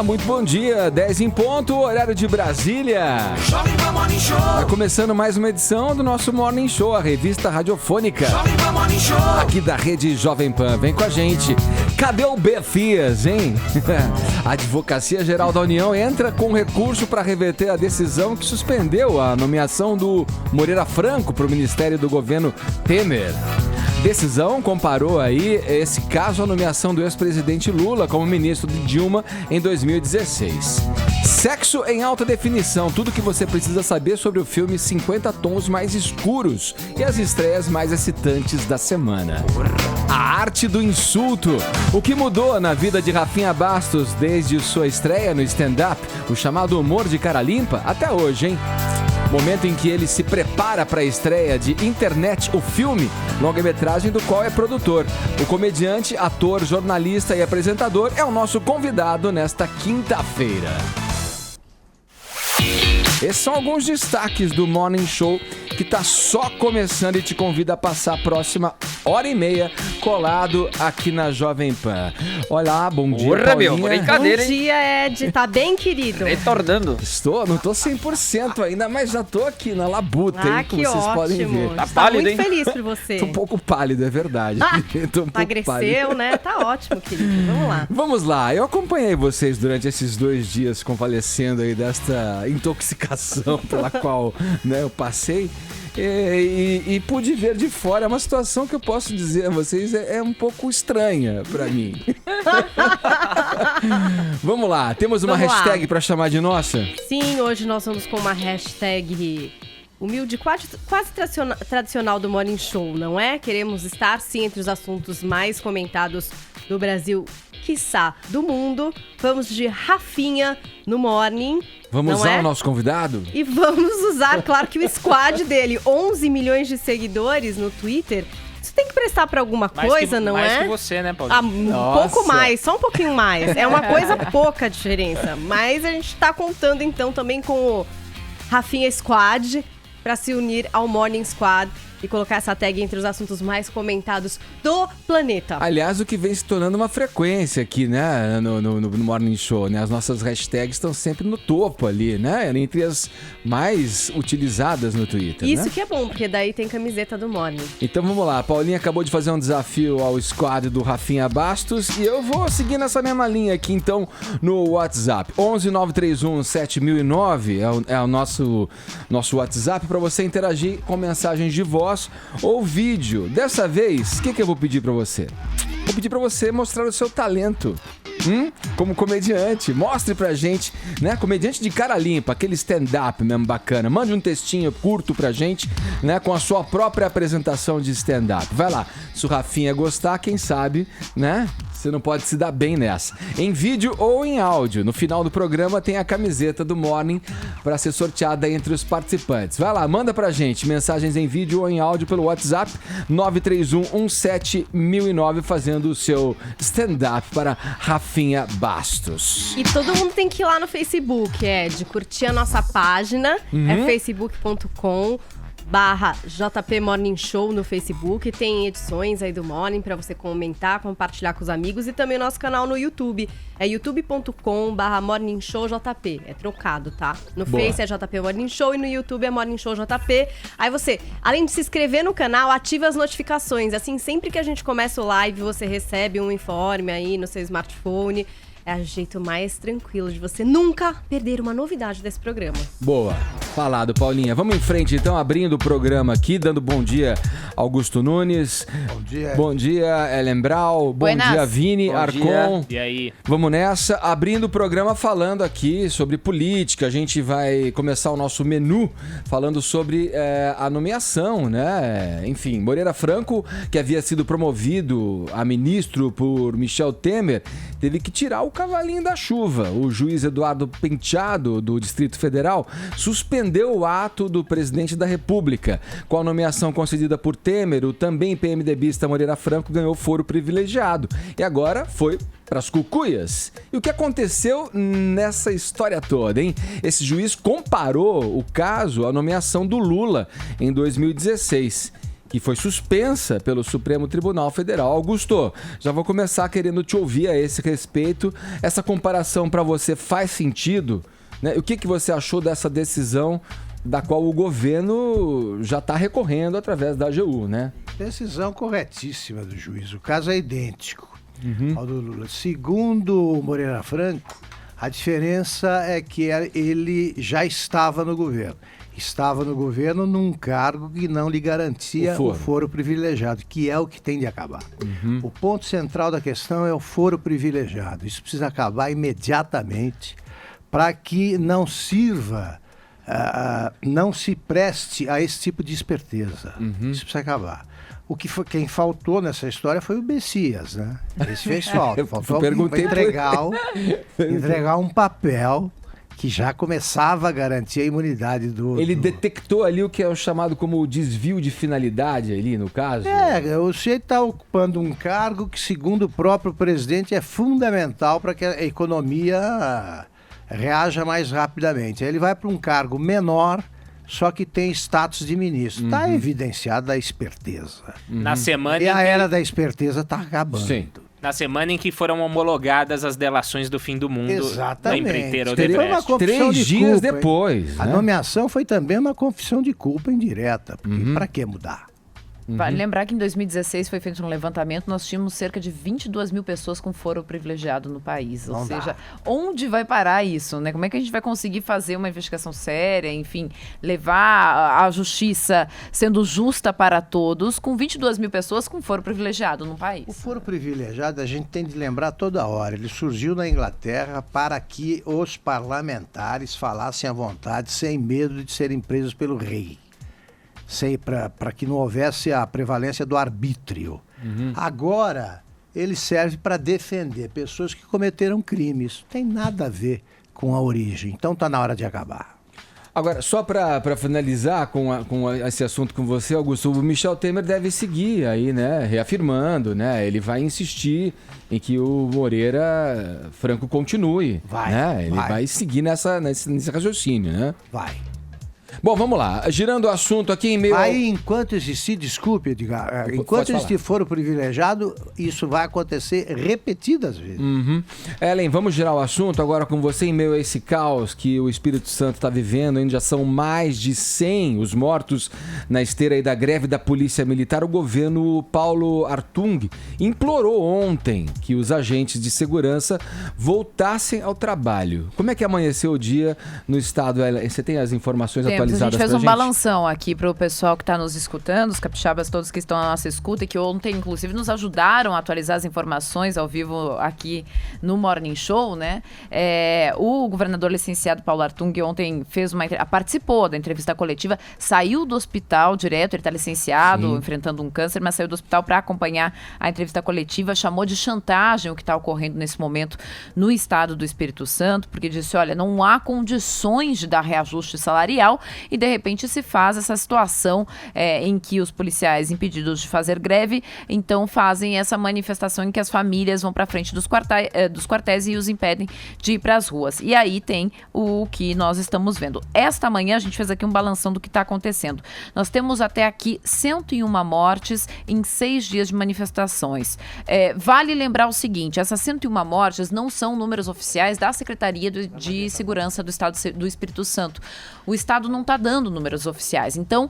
Olá, muito bom dia, 10 em ponto, horário de Brasília. Tá começando mais uma edição do nosso Morning Show, a revista radiofônica aqui da Rede Jovem Pan. Vem com a gente. Cadê o Befias, hein? A Advocacia Geral da União entra com recurso para reverter a decisão que suspendeu a nomeação do Moreira Franco para o Ministério do Governo Temer. Decisão comparou aí esse caso à nomeação do ex-presidente Lula como ministro de Dilma em 2016. Sexo em alta definição, tudo que você precisa saber sobre o filme 50 Tons Mais Escuros e as estreias mais excitantes da semana. A arte do insulto, o que mudou na vida de Rafinha Bastos desde sua estreia no stand-up, o chamado humor de cara limpa, até hoje, hein? Momento em que ele se prepara para a estreia de Internet, o filme, longa-metragem do qual é produtor. O comediante, ator, jornalista e apresentador é o nosso convidado nesta quinta-feira. Esses são alguns destaques do Morning Show que tá só começando e te convida a passar a próxima hora e meia colado aqui na Jovem Pan. Olá, bom dia, Paulinha. Meu, brincadeira, bom dia, Ed. Tá bem, querido? Retornando. Não tô 100% ainda, mas já tô aqui na labuta, hein, como que vocês ótimo. podem ver. Tá pálido, muito hein? feliz por você. Tô um pouco pálido, é verdade. Tô um pouco Emagreceu, pálido. né? Tá ótimo, querido. Vamos lá. Vamos lá, eu acompanhei vocês durante esses 2 dias convalescendo aí desta intoxicação pela qual, né, eu passei. E pude ver de fora uma situação que eu posso dizer a vocês é um pouco estranha pra mim. Vamos lá, temos uma hashtag pra chamar de nossa? Sim, hoje nós vamos com uma hashtag humilde, quase tradicional do Morning Show, não é? Queremos estar, sim, entre os assuntos mais comentados do Brasil, quiçá do mundo. Vamos de Rafinha no Morning. Vamos usar o nosso convidado? E vamos usar, claro que o squad dele, 11 milhões de seguidores no Twitter. Isso tem que prestar pra alguma coisa, não é? Mais que você, né, Paulinho? Um pouco mais, só um pouquinho mais. É uma coisa pouca a diferença. Mas a gente tá contando então também com o Rafinha Squad pra se unir ao Morning Squad e colocar essa tag entre os assuntos mais comentados do planeta. Aliás, o que vem se tornando uma frequência aqui, né, no Morning Show, né? As nossas hashtags estão sempre no topo ali, né? Entre as mais utilizadas no Twitter, Isso, né? que é bom, porque daí tem camiseta do Morning. Então vamos lá, a Paulinha acabou de fazer um desafio ao squad do Rafinha Bastos e eu vou seguir nessa mesma linha aqui então no WhatsApp. 11 931 7009 é o nosso WhatsApp para você interagir com mensagens de voz ou vídeo. Dessa vez, o que eu vou pedir pra você? Vou pedir pra você mostrar o seu talento. Como comediante. Mostre pra gente, né? Comediante de cara limpa, aquele stand-up mesmo bacana. Mande um textinho curto pra gente, né? Com a sua própria apresentação de stand-up. Vai lá. Se o Rafinha gostar, quem sabe, né? Você não pode se dar bem nessa. Em vídeo ou em áudio. No final do programa tem a camiseta do Morning para ser sorteada entre os participantes. Vai lá, manda pra gente mensagens em vídeo ou em áudio pelo WhatsApp 931 17009 fazendo o seu stand-up para Rafinha Bastos. E todo mundo tem que ir lá no Facebook, Ed, curtir a nossa página, é facebook.com/JP Morning Show no Facebook. Tem edições aí do Morning pra você comentar, compartilhar com os amigos e também o nosso canal no YouTube. É youtube.com/Morning Show JP. É trocado, tá? No Boa. Face é JP Morning Show e no YouTube é Morning Show JP. Aí você, além de se inscrever no canal, ativa as notificações. Assim, sempre que a gente começa o live, você recebe um informe aí no seu smartphone. É o jeito mais tranquilo de você nunca perder uma novidade desse programa. Boa, falado, Paulinha. Vamos em frente, então, abrindo o programa aqui, dando bom dia, Augusto Nunes. Bom dia. Bom dia, Ellen Brau. Bom dia, Vini, Bom Arcon. dia. E aí? Vamos nessa, abrindo o programa falando aqui sobre política. A gente vai começar o nosso menu falando sobre a nomeação, né? Enfim, Moreira Franco, que havia sido promovido a ministro por Michel Temer, teve que tirar o cavalinho da chuva. O juiz Eduardo Penteado, do Distrito Federal, suspendeu o ato do presidente da República. Com a nomeação concedida por Temer, o também PMDBista Moreira Franco ganhou foro privilegiado. E agora foi para as cucuias. E o que aconteceu nessa história toda, hein? Esse juiz comparou o caso à nomeação do Lula em 2016. que foi suspensa pelo Supremo Tribunal Federal. Augusto, já vou começar querendo te ouvir a esse respeito. Essa comparação para você faz sentido? Né? O que você achou dessa decisão da qual o governo já está recorrendo através da AGU, né? Decisão corretíssima do juiz. O caso é idêntico ao do Lula. Segundo o Moreira Franco, a diferença é que ele já estava no governo. Estava no governo num cargo que não lhe garantia o foro privilegiado, que é o que tem de acabar. O ponto central da questão é o foro privilegiado. Isso precisa acabar imediatamente para que não sirva, não se preste a esse tipo de esperteza. Isso precisa acabar. Quem faltou nessa história foi o Messias, né? Esse fez falta. Faltou entregar um papel que já começava a garantir a imunidade do... Ele detectou ali o que é o chamado como desvio de finalidade ali, no caso? O sujeito está ocupando um cargo que, segundo o próprio presidente, é fundamental para que a economia reaja mais rapidamente. Aí ele vai para um cargo menor, só que tem status de ministro. Está evidenciada a esperteza. Na semana e a era da esperteza está acabando. Sim. Na semana em que foram homologadas as delações do fim do mundo da empreiteira Foi uma Odebrecht. confissão 3 de dias culpa, depois. A né? nomeação foi também uma confissão de culpa indireta. Porque para que mudar? Vale lembrar que em 2016 foi feito um levantamento, nós tínhamos cerca de 22 mil pessoas com foro privilegiado no país. Ou seja, onde vai parar isso, né? Como é que a gente vai conseguir fazer uma investigação séria, enfim, levar a justiça sendo justa para todos com 22 mil pessoas com foro privilegiado no país? O foro privilegiado a gente tem de lembrar toda hora. Ele surgiu na Inglaterra para que os parlamentares falassem à vontade, sem medo de serem presos pelo rei. Para que não houvesse a prevalência do arbítrio. Agora, ele serve para defender pessoas que cometeram crimes. Não tem nada a ver com a origem. Então está na hora de acabar. Agora, só para finalizar com esse assunto com você, Augusto, o Michel Temer deve seguir aí, né, reafirmando, né, ele vai insistir em que o Moreira Franco continue. Ele vai seguir nesse raciocínio, né? Vai. Bom, vamos lá. Girando o assunto aqui em meio Aí, enquanto existir, desculpe, Edgar, enquanto existir foro privilegiado, isso vai acontecer repetidas vezes. Ellen, vamos girar o assunto agora com você em meio a esse caos que o Espírito Santo está vivendo. Ainda já são mais de 100 os mortos na esteira aí da greve da Polícia Militar. O governo Paulo Artung implorou ontem que os agentes de segurança voltassem ao trabalho. Como é que amanheceu o dia no estado, Ellen? Você tem as informações atualizadas? A gente fez um balanção aqui para o pessoal que está nos escutando, os capixabas todos que estão na nossa escuta e que ontem, inclusive, nos ajudaram a atualizar as informações ao vivo aqui no Morning Show, né? O governador licenciado Paulo Artung ontem participou da entrevista coletiva, saiu do hospital direto, ele está licenciado, enfrentando um câncer, mas saiu do hospital para acompanhar a entrevista coletiva, chamou de chantagem o que está ocorrendo nesse momento no estado do Espírito Santo, porque disse, olha, não há condições de dar reajuste salarial e de repente se faz essa situação em que os policiais impedidos de fazer greve, então fazem essa manifestação em que as famílias vão para frente dos quartéis e os impedem de ir para as ruas. E aí tem o que nós estamos vendo. Esta manhã a gente fez aqui um balanção do que está acontecendo. Nós temos até aqui 101 mortes em 6 dias de manifestações. Vale lembrar o seguinte, essas 101 mortes não são números oficiais da Secretaria de Segurança do Estado do Espírito Santo. O Estado não está dando números oficiais. Então,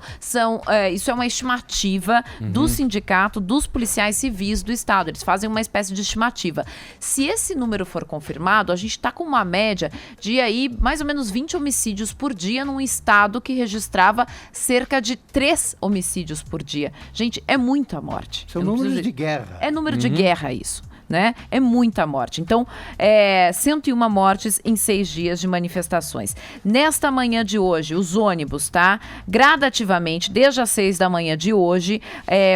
isso é uma estimativa do sindicato dos policiais civis do Estado. Eles fazem uma espécie de estimativa. Se esse número for confirmado, a gente está com uma média de aí mais ou menos 20 homicídios por dia num Estado que registrava cerca de 3 homicídios por dia. Gente, é muita morte. São números de guerra. É número de guerra isso. Né? É muita morte. Então, 101 mortes em 6 dias de manifestações. Nesta manhã de hoje, os ônibus, tá? Gradativamente, desde as 6 da manhã de hoje,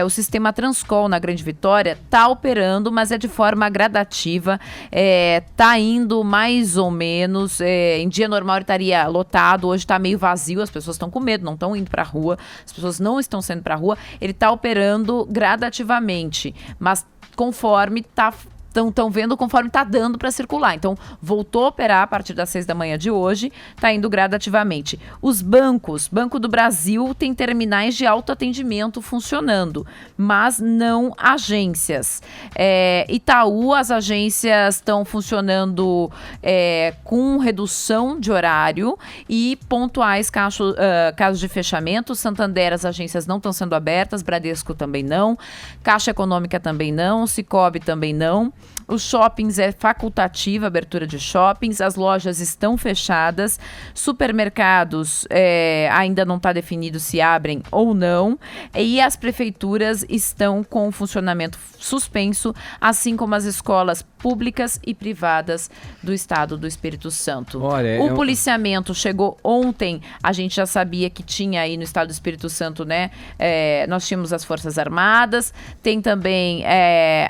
o sistema Transcol na Grande Vitória tá operando, mas é de forma gradativa. Tá indo mais ou menos. Em dia normal ele estaria lotado, hoje tá meio vazio, as pessoas estão com medo, não estão indo pra rua, as pessoas não estão saindo pra rua. Ele tá operando gradativamente, mas conforme tá estão vendo conforme está dando para circular. Então, voltou a operar a partir das 6 da manhã de hoje, está indo gradativamente. Os bancos, Banco do Brasil tem terminais de autoatendimento funcionando, mas não agências. Itaú, as agências estão funcionando com redução de horário e pontuais casos de fechamento. Santander, as agências não estão sendo abertas, Bradesco também não, Caixa Econômica também não, Sicoob também não. Os shoppings é facultativa, abertura de shoppings, as lojas estão fechadas, supermercados ainda não está definido se abrem ou não, e as prefeituras estão com funcionamento suspenso, assim como as escolas públicas e privadas do estado do Espírito Santo. Olha, o policiamento chegou ontem, a gente já sabia que tinha aí no estado do Espírito Santo, né? Nós tínhamos as Forças Armadas, tem também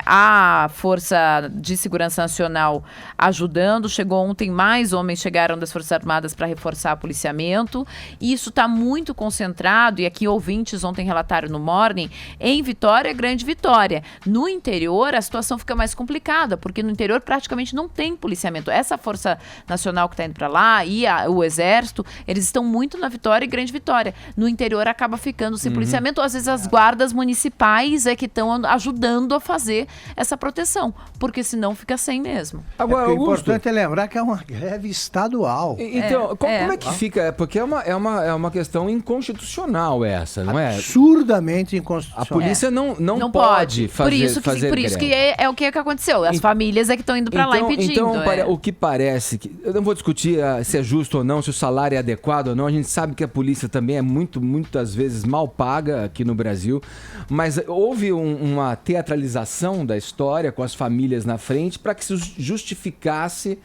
a Força de Segurança Nacional ajudando. Chegou ontem, mais homens chegaram das Forças Armadas para reforçar o policiamento. E isso está muito concentrado, e aqui ouvintes ontem relataram no Morning, em Vitória, Grande Vitória. No interior, a situação fica mais complicada, porque no interior praticamente não tem policiamento. Essa Força Nacional que está indo para lá e o Exército, eles estão muito na Vitória e Grande Vitória. No interior acaba ficando sem policiamento. Às vezes as guardas municipais que estão ajudando a fazer essa proteção, porque senão fica sem mesmo. Agora, o importante é lembrar que é uma greve estadual. Então, como é que fica? Porque é uma questão inconstitucional essa, não é? Absurdamente inconstitucional. A polícia não pode fazer Por isso que é o que aconteceu. As famílias que estão indo para lá impedindo. Então, o que parece que... Eu não vou discutir se é justo ou não, se o salário é adequado ou não. A gente sabe que a polícia também é muitas vezes mal paga aqui no Brasil. Mas houve uma teatralização da história com as famílias na frente para que se justificasse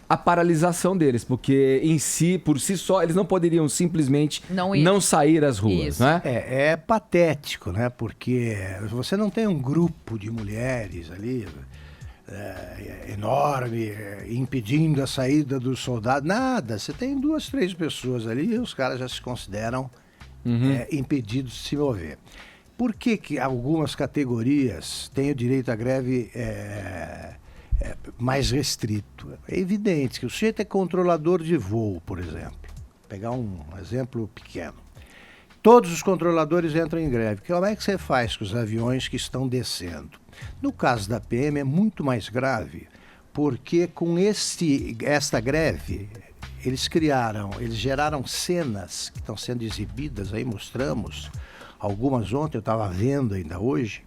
a paralisação deles, porque por si só, eles não poderiam simplesmente não sair às ruas, né? É patético, né? Porque você não tem um grupo de mulheres ali enorme, impedindo a saída dos soldados, nada. Você tem 2, 3 pessoas ali e os caras já se consideram impedidos de se mover. Por que algumas categorias têm o direito à greve mais restrito? É evidente que o sujeito é controlador de voo, por exemplo. Vou pegar um exemplo pequeno. Todos os controladores entram em greve. Como é que você faz com os aviões que estão descendo? No caso da PM é muito mais grave, porque com esta greve eles geraram cenas que estão sendo exibidas, aí mostramos algumas ontem, eu estava vendo ainda hoje,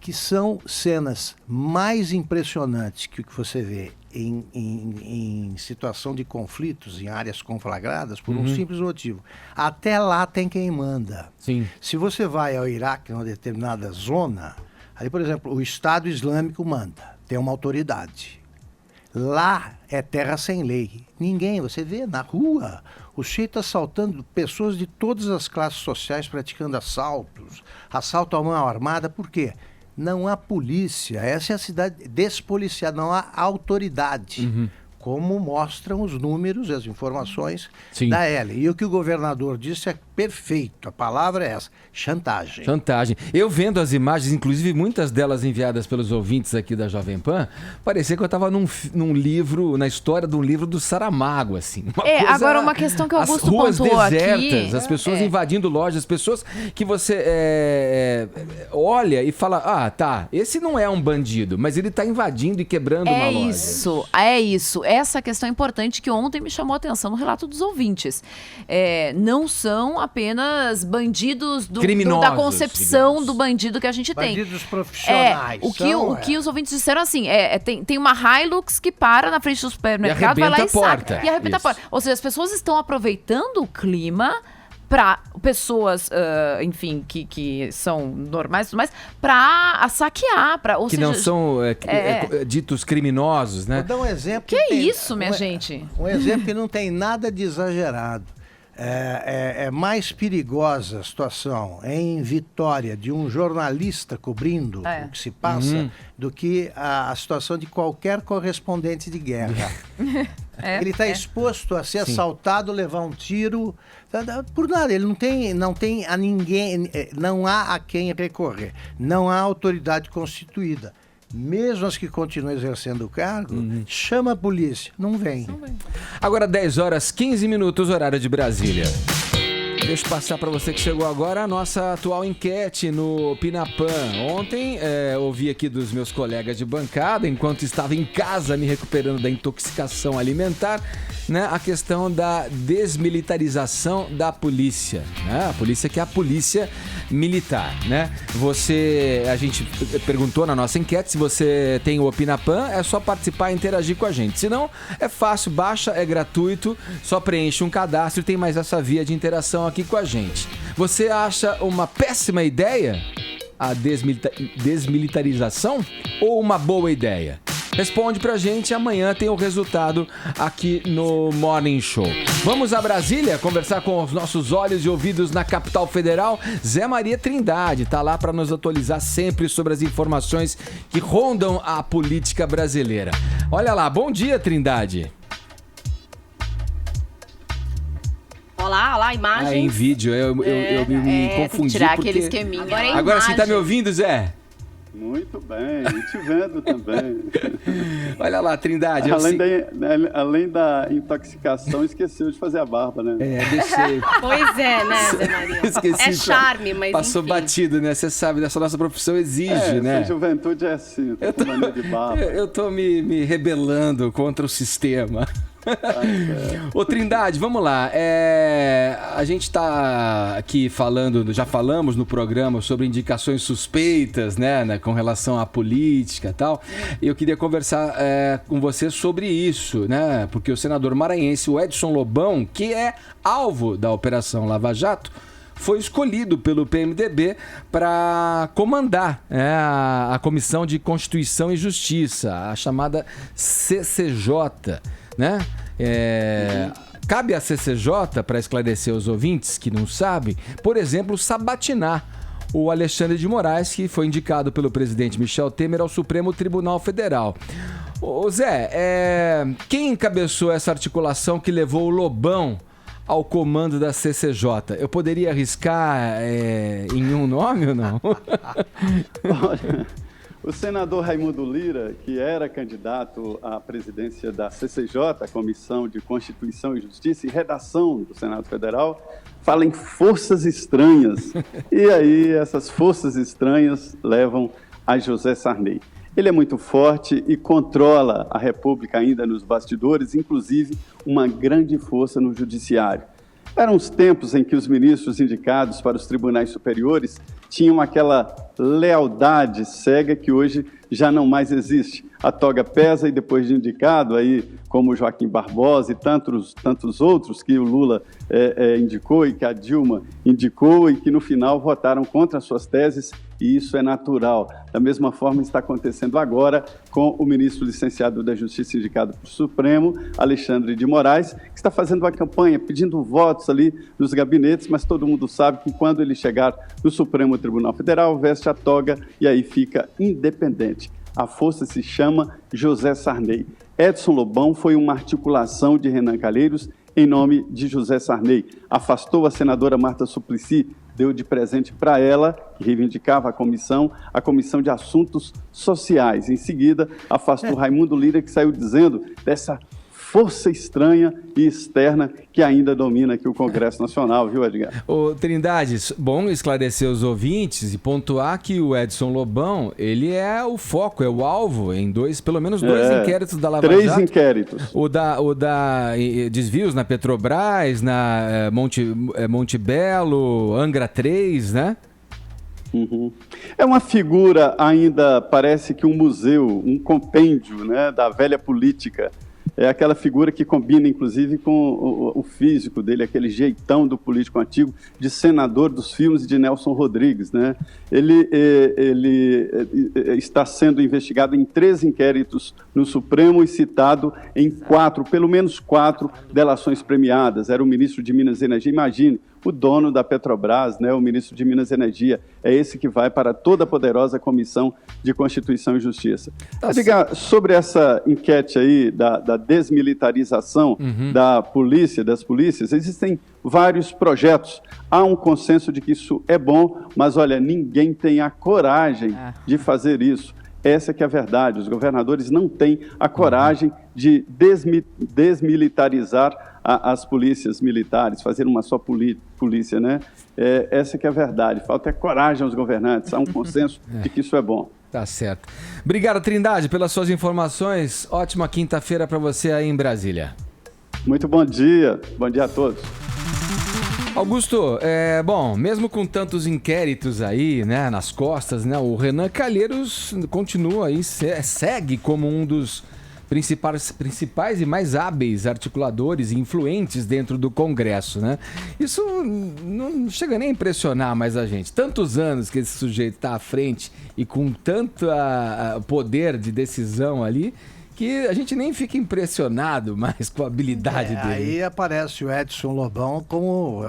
que são cenas mais impressionantes que o que você vê em situação de conflitos, em áreas conflagradas, por um simples motivo. Até lá tem quem manda. Sim. Se você vai ao Iraque, numa determinada zona, aí, por exemplo, o Estado Islâmico manda, tem uma autoridade. Lá é terra sem lei. Ninguém, você vê na rua, o sujeito assaltando pessoas de todas as classes sociais, praticando assalto à mão armada. Por quê? Não há polícia, essa é a cidade despoliciada, não há autoridade, como mostram os números e as informações da L. E o que o governador disse é perfeito, a palavra é essa, chantagem. Chantagem. Eu vendo as imagens, inclusive muitas delas enviadas pelos ouvintes aqui da Jovem Pan, parecia que eu estava num livro, na história de um livro do Saramago, assim. Agora uma questão que o Augusto pontuou aqui... As ruas desertas, as pessoas invadindo lojas, as pessoas que você olha e fala, tá, esse não é um bandido, mas ele está invadindo e quebrando uma loja. É isso. Essa questão é importante que ontem me chamou a atenção no relato dos ouvintes. Não são apenas bandidos da concepção, digamos, do bandido que a gente tem. Bandidos profissionais. O que os ouvintes disseram assim, tem uma Hilux que para na frente do supermercado, vai lá e saca. E arrebenta a porta. Ou seja, as pessoas estão aproveitando o clima para pessoas, enfim, que são normais e tudo mais, para saquear. Que não são ditos criminosos, né? Vou dar um exemplo. Minha gente? Um exemplo que não tem nada de exagerado. É mais perigosa a situação em Vitória de um jornalista cobrindo o que se passa do que a situação de qualquer correspondente de guerra. Ele está exposto a ser assaltado, levar um tiro, por nada. Ele não tem a ninguém, não há a quem recorrer, não há autoridade constituída. mesmo as que continuam exercendo o cargo, chama a polícia. Não vem. Agora 10h15, horário de Brasília. Deixa eu passar para você que chegou agora a nossa atual enquete no Pinapan. Ontem ouvi aqui dos meus colegas de bancada, enquanto estava em casa me recuperando da intoxicação alimentar, né, a questão da desmilitarização da polícia, né? A polícia que é a polícia militar, né? A gente perguntou na nossa enquete se você tem o Opinapan, é só participar e interagir com a gente. Se não, é fácil, baixa, é gratuito, só preenche um cadastro e tem mais essa via de interação aqui com a gente. Você acha uma péssima ideia a desmilitarização ou uma boa ideia? Responde pra gente, amanhã tem o resultado aqui no Morning Show. Vamos a Brasília conversar com os nossos olhos e ouvidos na capital federal. Zé Maria Trindade tá lá para nos atualizar sempre sobre as informações que rondam a política brasileira. Olha lá, bom dia, Trindade. Olá, imagens. Em vídeo, eu me confundi. Tirar porque... aquele esqueminha. Agora você tá me ouvindo, Zé? Muito bem, e te vendo também. Olha lá, Trindade. Além da intoxicação, esqueceu de fazer a barba, né? Deixei. Pois é, né, Zé Maria? Esqueci. É charme, mas passou enfim. Batido, né? Você sabe, essa nossa profissão exige, né? A juventude é assim, com mania de barba. Eu tô me rebelando contra o sistema. Ô Trindade, vamos lá. A gente tá aqui já falamos no programa sobre indicações suspeitas, né, com relação à política e tal. Eu queria conversar com você sobre isso, né? Porque o senador maranhense, o Edson Lobão, que é alvo da Operação Lava Jato, foi escolhido pelo PMDB para comandar a Comissão de Constituição e Justiça, a chamada CCJ, né? Cabe à CCJ, para esclarecer os ouvintes que não sabem, por exemplo, sabatinar o Alexandre de Moraes, que foi indicado pelo presidente Michel Temer ao Supremo Tribunal Federal. Ô Zé, quem encabeçou essa articulação que levou o Lobão ao comando da CCJ? Eu poderia arriscar em um nome ou não? Olha, o senador Raimundo Lira, que era candidato à presidência da CCJ, a Comissão de Constituição e Justiça e Redação do Senado Federal, fala em forças estranhas. E aí essas forças estranhas levam a José Sarney. Ele é muito forte e controla a República ainda nos bastidores, inclusive uma grande força no judiciário. Eram os tempos em que os ministros indicados para os tribunais superiores tinham aquela lealdade cega que hoje já não mais existe. A toga pesa e depois de indicado, aí, como Joaquim Barbosa e tantos outros que o Lula indicou e que a Dilma indicou e que no final votaram contra as suas teses, e isso é natural. Da mesma forma está acontecendo agora com o ministro licenciado da Justiça indicado para o Supremo, Alexandre de Moraes, que está fazendo uma campanha pedindo votos ali nos gabinetes, mas todo mundo sabe que quando ele chegar no Supremo Tribunal Federal, veste a toga e aí fica independente. A força se chama José Sarney. Edson Lobão foi uma articulação de Renan Calheiros em nome de José Sarney. Afastou a senadora Marta Suplicy, deu de presente para ela, que reivindicava a Comissão de Assuntos Sociais. Em seguida, afastou Raimundo Lira, que saiu dizendo dessa força estranha e externa que ainda domina aqui o Congresso Nacional, viu, Edgar? Ô, Trindade, bom esclarecer os ouvintes e pontuar que o Edson Lobão, ele é o foco, é o alvo em pelo menos dois inquéritos da Lava Jato. 3 inquéritos. O da desvios na Petrobras, na Monte Belo, Angra 3, né? Uhum. É uma figura ainda, parece que um museu, um compêndio, né, da velha política. É aquela figura que combina, inclusive, com o físico dele, aquele jeitão do político antigo, de senador dos filmes de Nelson Rodrigues, né? Ele está sendo investigado em 3 inquéritos no Supremo e citado em pelo menos 4 delações premiadas. Era o ministro de Minas e Energia, imagine, o dono da Petrobras, né, o ministro de Minas e Energia, é esse que vai para toda a poderosa Comissão de Constituição e Justiça. Diga, sobre essa enquete aí da desmilitarização da polícia, das polícias, existem vários projetos. Há um consenso de que isso é bom, mas olha, ninguém tem a coragem de fazer isso. Essa que é a verdade. Os governadores não têm a coragem de desmilitarizar as polícias militares, fazer uma só polícia, né? Essa que é a verdade. Falta coragem aos governantes. Há um consenso de que isso é bom. Tá certo. Obrigado, Trindade, pelas suas informações. Ótima quinta-feira para você aí em Brasília. Muito bom dia. Bom dia a todos. Augusto, bom, mesmo com tantos inquéritos aí, né, nas costas, né, o Renan Calheiros continua aí, segue como um dos principais e mais hábeis articuladores e influentes dentro do Congresso, né? Isso não chega nem a impressionar mais a gente. Tantos anos que esse sujeito está à frente e com tanto poder de decisão ali, que a gente nem fica impressionado mais com a habilidade dele. Aí aparece o Edson Lobão como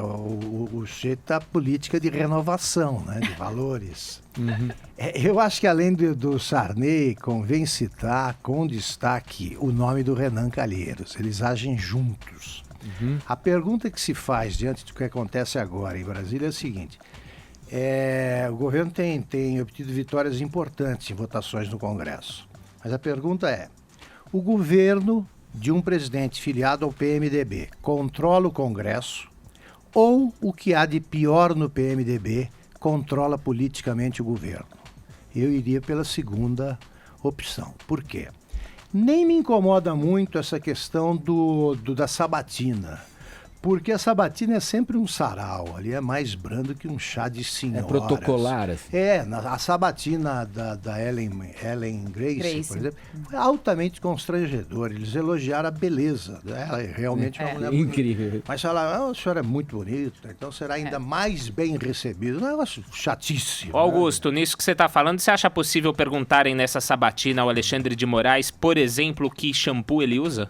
o jeito da política de renovação, né, de valores. Uhum. Eu acho que além do Sarney, convém citar com destaque o nome do Renan Calheiros. Eles agem juntos. Uhum. A pergunta que se faz diante do que acontece agora em Brasília é a seguinte. O governo tem obtido vitórias importantes em votações no Congresso. Mas a pergunta é, o governo de um presidente filiado ao PMDB controla o Congresso ou o que há de pior no PMDB controla politicamente o governo? Eu iria pela segunda opção. Por quê? Nem me incomoda muito essa questão da sabatina. Porque a sabatina é sempre um sarau, ali é mais brando que um chá de senhoras. É protocolar. Assim. A sabatina da Ellen Grace, por exemplo, foi altamente constrangedor. Eles elogiaram a beleza dela, realmente é uma mulher incrível. Bonita. Mas falaram, a senhora é muito bonita, então será ainda mais bem recebido. Um negócio chatíssimo. Augusto, nisso que você está falando, você acha possível perguntarem nessa sabatina ao Alexandre de Moraes, por exemplo, que shampoo ele usa?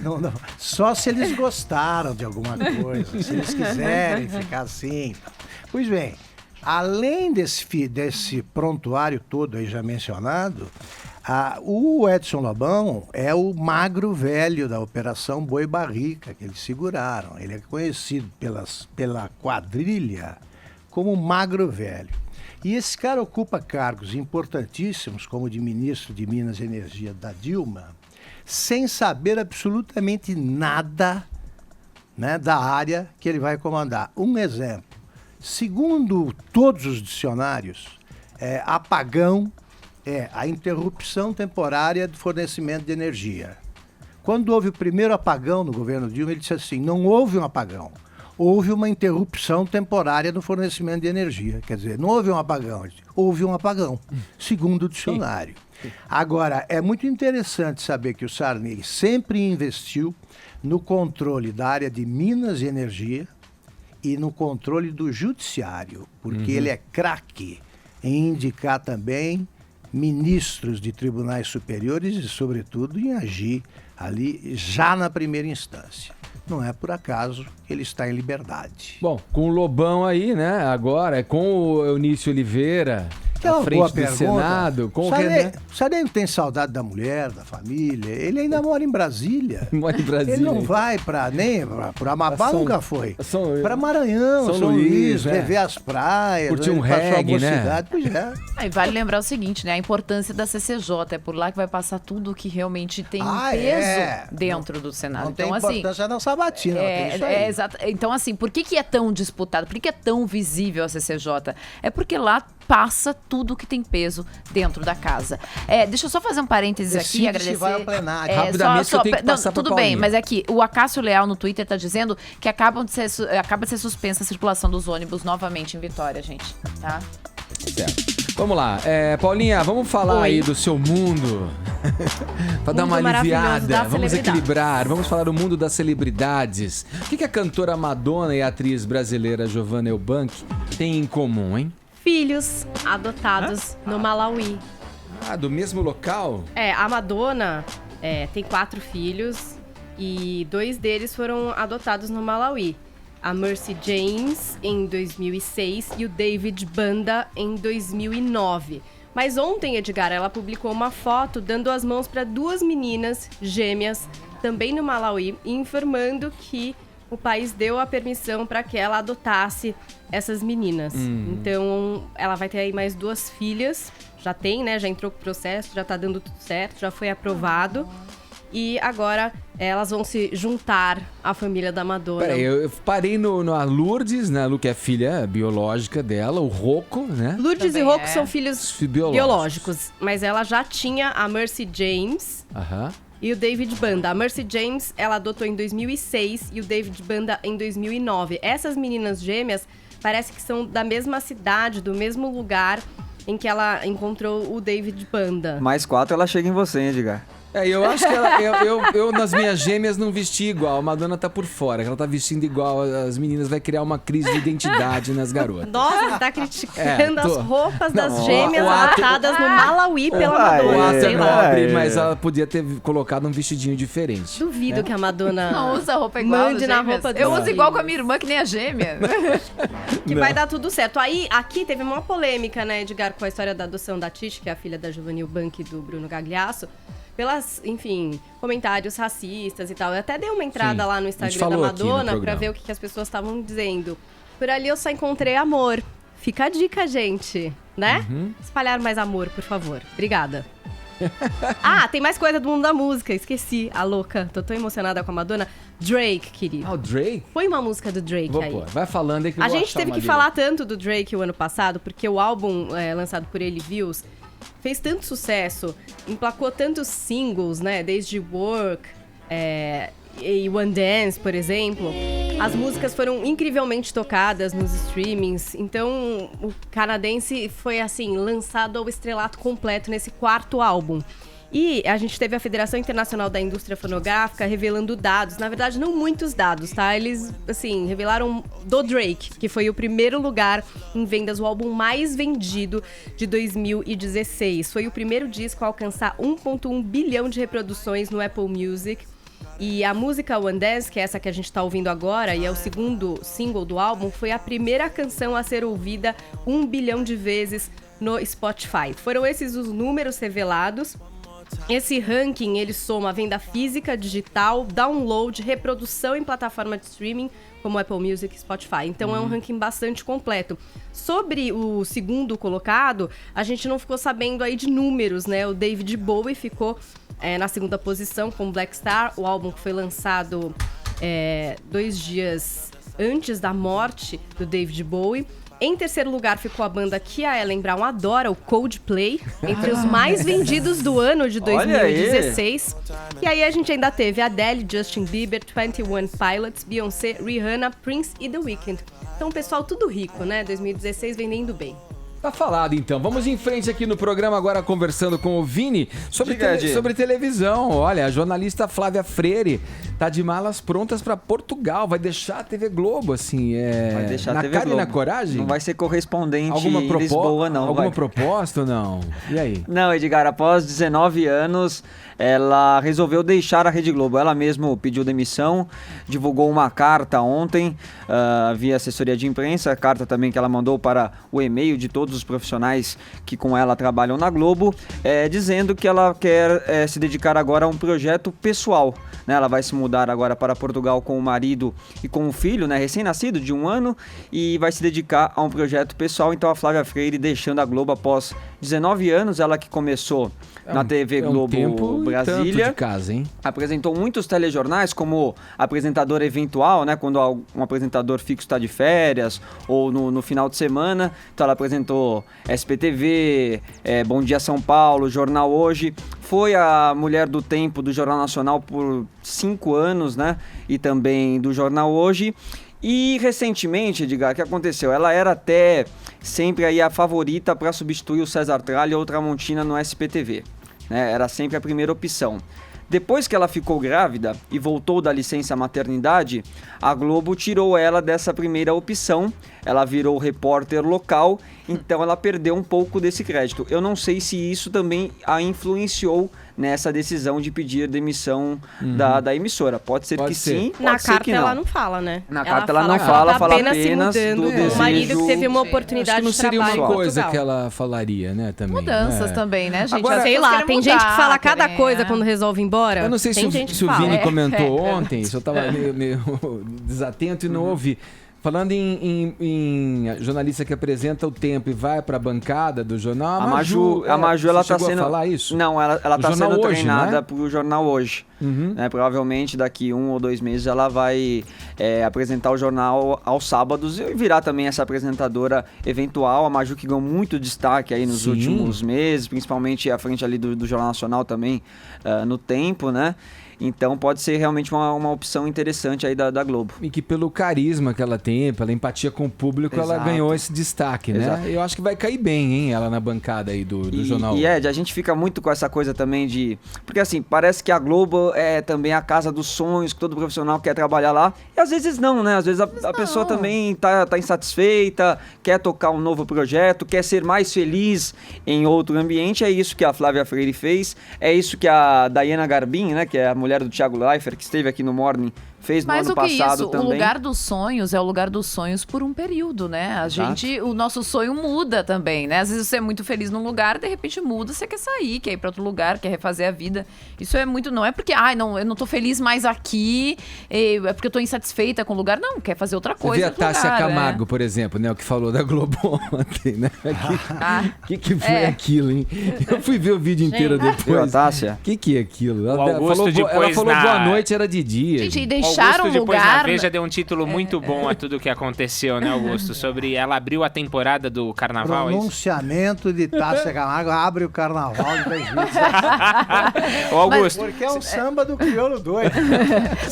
Não. Só se eles gostaram de alguma coisa, se eles quiserem ficar assim. Pois bem, além desse prontuário todo aí já mencionado, o Edson Lobão é o magro velho da Operação Boi Barrica, que eles seguraram. Ele é conhecido pela quadrilha como magro velho. E esse cara ocupa cargos importantíssimos, como de ministro de Minas e Energia da Dilma, sem saber absolutamente nada, né, da área que ele vai comandar. Um exemplo, segundo todos os dicionários, apagão é a interrupção temporária do fornecimento de energia. Quando houve o primeiro apagão no governo Dilma, ele disse assim, não houve um apagão, houve uma interrupção temporária no fornecimento de energia. Quer dizer, não houve um apagão, houve um apagão, segundo o dicionário. Agora, é muito interessante saber que o Sarney sempre investiu no controle da área de Minas e Energia e no controle do judiciário, porque ele é craque em indicar também ministros de tribunais superiores e, sobretudo, em agir ali já na primeira instância. Não é por acaso que ele está em liberdade. Bom, com o Lobão aí, né, agora, com o Eunício Oliveira... à frente do Senado, com o Renan. Sarney não tem saudade da mulher, da família. Ele ainda mora em Brasília. Mora em Brasília. Ele não vai nem para Amapá, nunca foi. Para Maranhão, São Luís, né? rever as praias. Curtir um reggae, né? Pois é. E vale lembrar o seguinte, né? A importância da CCJ. É por lá que vai passar tudo que realmente tem peso dentro do Senado. Não então, tem importância na sabatina. Exato. Então, assim, por que é tão disputado? Por que é tão visível a CCJ? É porque lá passa tudo que tem peso dentro da casa. Deixa eu só fazer um parênteses aqui e agradecer. Vai ao plenário. Rapidamente, que eu tenho que passar tudo bem, mas é que o Acácio Leal no Twitter está dizendo que acaba de ser suspensa a circulação dos ônibus novamente em Vitória, gente. Tá? Certo. Vamos lá. Paulinha, vamos falar aí do seu mundo. Para dar uma aliviada. Vamos equilibrar. Vamos falar do mundo das celebridades. O que a cantora Madonna e a atriz brasileira Giovanna Eubank têm em comum, hein? Filhos adotados no Malawi. Do mesmo local? A Madonna tem 4 filhos e 2 deles foram adotados no Malawi. A Mercy James em 2006 e o David Banda em 2009. Mas ontem, Edgar, ela publicou uma foto dando as mãos para 2 meninas gêmeas, também no Malawi, informando que o país deu a permissão para que ela adotasse essas meninas. Então, ela vai ter aí mais 2 filhas. Já tem, né? Já entrou com o processo, já tá dando tudo certo, já foi aprovado. E agora elas vão se juntar à família da Madonna. Peraí, eu parei na Lourdes, né? Lu, que é filha biológica dela, o Rocco, né? Lourdes Também e Rocco é. são filhos Biológicos. biológicos. Mas ela já tinha a Mercy James Aham. e o David Banda. A Mercy James, ela adotou em 2006 e o David Banda em 2009. Essas meninas gêmeas parece que são da mesma cidade, do mesmo lugar em que ela encontrou o David Banda. Mais 4 ela chega em você, hein, Edgar? Eu acho que eu nas minhas gêmeas não vesti igual. A Madonna tá por fora. Ela tá vestindo igual. As meninas vai criar uma crise de identidade nas garotas. Nossa, você tá criticando tô. as roupas das Não, gêmeas o ato- adotadas no Malawi pela Vai, O Madonna. ato é Sei lá. nobre, mas ela podia ter colocado um vestidinho diferente. Duvido que a Madonna Não usa roupa igual mande das na gêmeas. roupa dos Eu uso igual filhos. com a minha irmã, que nem a gêmea. Que vai dar tudo certo. Aí, aqui teve uma polêmica, né, Edgar, com a história da adoção da Titi, que é a filha da Giovanni Banchi e do Bruno Gagliasso. Pelas, enfim, comentários racistas e tal. Eu até dei uma entrada Sim, lá no a gente Instagram da falou aqui no Madonna pra programa. ver o que as pessoas estavam dizendo. Por ali eu só encontrei amor. Fica a dica, gente, né? Uhum. Espalhar mais amor, por favor. Obrigada. Tem mais coisa do mundo da música. Esqueci, a louca. Tô tão emocionada com a Madonna. Drake, querido. Ah, o Drake? Põe uma música do Drake Vou aí. pôr. Vai falando aí que eu A vou gente achar teve uma que dele. falar tanto do Drake o ano passado, porque o álbum lançado por ele, Views, fez tanto sucesso, emplacou tantos singles, né? Desde Work e One Dance, por exemplo. As músicas foram incrivelmente tocadas nos streamings. Então, o canadense foi, assim, lançado ao estrelato completo nesse 4º álbum. E a gente teve a Federação Internacional da Indústria Fonográfica revelando dados. Na verdade, não muitos dados, tá? Eles, assim, revelaram do Drake, que foi o primeiro lugar em vendas, o álbum mais vendido de 2016. Foi o primeiro disco a alcançar 1,1 bilhão de reproduções no Apple Music. E a música One Dance, que é essa que a gente tá ouvindo agora, e é o segundo single do álbum, foi a primeira canção a ser ouvida 1 bilhão de vezes no Spotify. Foram esses os números revelados. Esse ranking, ele soma a venda física, digital, download, reprodução em plataforma de streaming, como Apple Music e Spotify. Então é um ranking bastante completo. Sobre o segundo colocado, a gente não ficou sabendo aí de números, né? O David Bowie ficou na segunda posição com Black Star, o álbum que foi lançado 2 dias antes da morte do David Bowie. Em terceiro lugar ficou a banda que a Ellen Brown adora, o Coldplay, entre os mais vendidos do ano de 2016. E aí a gente ainda teve Adele, Justin Bieber, 21 Pilots, Beyoncé, Rihanna, Prince e The Weeknd. Então, pessoal, tudo rico, né? 2016 vendendo bem. Tá falado, então. Vamos em frente aqui no programa agora conversando com o Vini sobre, Diga, Di. sobre televisão. Olha, a jornalista Flávia Freire tá de malas prontas pra Portugal. Vai deixar a TV Globo, assim, Vai deixar na a TV cara Globo. e na coragem? Não vai ser correspondente Alguma em Lisboa, não. Alguma vai. proposta ou não? E aí? Não, Edgar, após 19 anos, ela resolveu deixar a Rede Globo. Ela mesma pediu demissão, divulgou uma carta ontem, via assessoria de imprensa, a carta também que ela mandou para o e-mail de todos os profissionais que com ela trabalham na Globo, dizendo que ela quer se dedicar agora a um projeto pessoal. Né? Ela vai se mudar agora para Portugal com o marido e com o filho, né, recém-nascido, de 1 ano, e vai se dedicar a um projeto pessoal. Então a Flávia Freire deixando a Globo após 19 anos, ela que começou na TV Globo tempo e tanto Brasília. de casa, hein? Apresentou muitos telejornais como apresentador eventual, né? Quando um apresentador fixo está de férias ou no final de semana. Então ela apresentou SPTV, Bom Dia São Paulo, Jornal Hoje. Foi a Mulher do Tempo do Jornal Nacional por 5 anos, né? E também do Jornal Hoje. E recentemente, Edgar, o que aconteceu? Ela era até sempre aí a favorita para substituir o César Tralha ou Tramontina no SPTV. Né? Era sempre a primeira opção. Depois que ela ficou grávida e voltou da licença maternidade, a Globo tirou ela dessa primeira opção. Ela virou repórter local, então ela perdeu um pouco desse crédito. Eu não sei se isso também a influenciou nessa decisão de pedir demissão da emissora. Pode ser Pode que ser. sim, pode Na ser carta que não. ela não fala, né? Na carta ela não fala, tá fala apenas se apenas mudando do com desejo. o marido que teve uma Acho que oportunidade não de seria trabalho uma em coisa Portugal. que ela falaria, né, também. Mudanças também, né, gente? Agora, As Sei pessoas lá, querem tem mudar, gente que fala cada querem, coisa é. quando resolve ir embora. Eu não sei tem se gente o que fala. Vini É, comentou é. ontem, se eu estava meio desatento e não ouvi. Falando em jornalista que apresenta o tempo e vai para a bancada do jornal, A Maju ela você está chegou sendo. a falar isso? Não, ela O está Jornal sendo Hoje, treinada não é? pro Jornal Hoje. Uhum. Né? Provavelmente daqui 1 ou 2 meses ela vai apresentar o jornal aos sábados e virar também essa apresentadora eventual. A Maju que ganhou muito destaque aí nos Sim. últimos meses, principalmente à frente ali do Jornal Nacional também, no Tempo, né? Então pode ser realmente uma opção interessante aí da Globo. E que pelo carisma que ela tem, pela empatia com o público, ela Exato. ganhou esse destaque, né? Exato. Eu acho que vai cair bem, hein, ela na bancada aí do jornal. E Ed, a gente fica muito com essa coisa também de... Porque assim, parece que a Globo é também a casa dos sonhos, que todo profissional quer trabalhar lá. E às vezes não, né? Às vezes a pessoa também tá insatisfeita, quer tocar um novo projeto, quer ser mais feliz em outro ambiente. É isso que a Flávia Freire fez. É isso que a Dayana Garbin, né? Que é a mulher do Thiago Leifert, que esteve aqui no Morning, fez no Mais ano do que passado isso, também. o lugar dos sonhos é o lugar dos sonhos por um período, né? O nosso sonho muda também, né? Às vezes você é muito feliz num lugar, de repente muda, você quer sair, quer ir pra outro lugar, quer refazer a vida. Isso é muito, não é porque, eu não tô feliz mais aqui, é porque eu tô insatisfeita com o lugar. Não, quer fazer outra Você coisa. vê a em outro Tássia lugar, Camargo, por exemplo, né? O que falou da Globo ontem, né? O que foi aquilo, hein? Eu fui ver o vídeo inteiro Viu a depois. Tássia? O que é aquilo? O Augusto Ela falou boa noite, era de dia. Gente, e Augusto deixaram um depois lugar... na Veja deu um título muito bom a tudo que aconteceu, né, Augusto? Sobre ela abriu a temporada do Carnaval, é isso? Pronunciamento de Tássia Camargo abre o carnaval de 2017. Ô, Augusto, Porque é um samba do crioulo doido.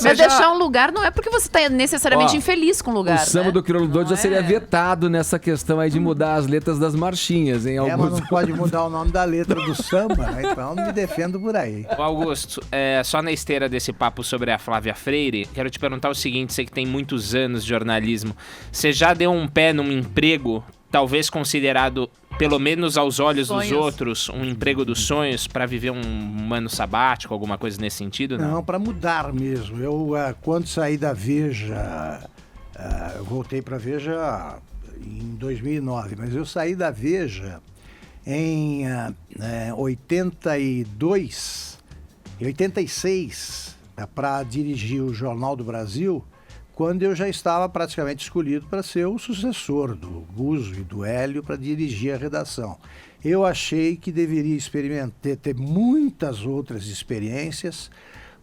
Mas deixar um lugar não é porque você tá necessariamente Ó, infeliz com o lugar, O samba né? do Crioulo Doido já Não seria é? vetado nessa questão aí de mudar as letras das marchinhas, hein, Mas Augusto? não pode mudar o nome da letra do samba, né? Então me defendo por aí. Ô, Augusto, só na esteira desse papo sobre a Flávia Freire, quero te perguntar o seguinte, você que tem muitos anos de jornalismo, você já deu um pé num emprego, talvez considerado, pelo menos aos olhos dos outros, um emprego dos sonhos, para viver um ano sabático, alguma coisa nesse sentido? Não, para mudar mesmo. Eu, quando saí da Veja, eu voltei para a Veja em 2009, mas eu saí da Veja em 86, para dirigir o Jornal do Brasil, quando eu já estava praticamente escolhido para ser o sucessor do Guzzo e do Hélio para dirigir a redação. Eu achei que deveria ter muitas outras experiências,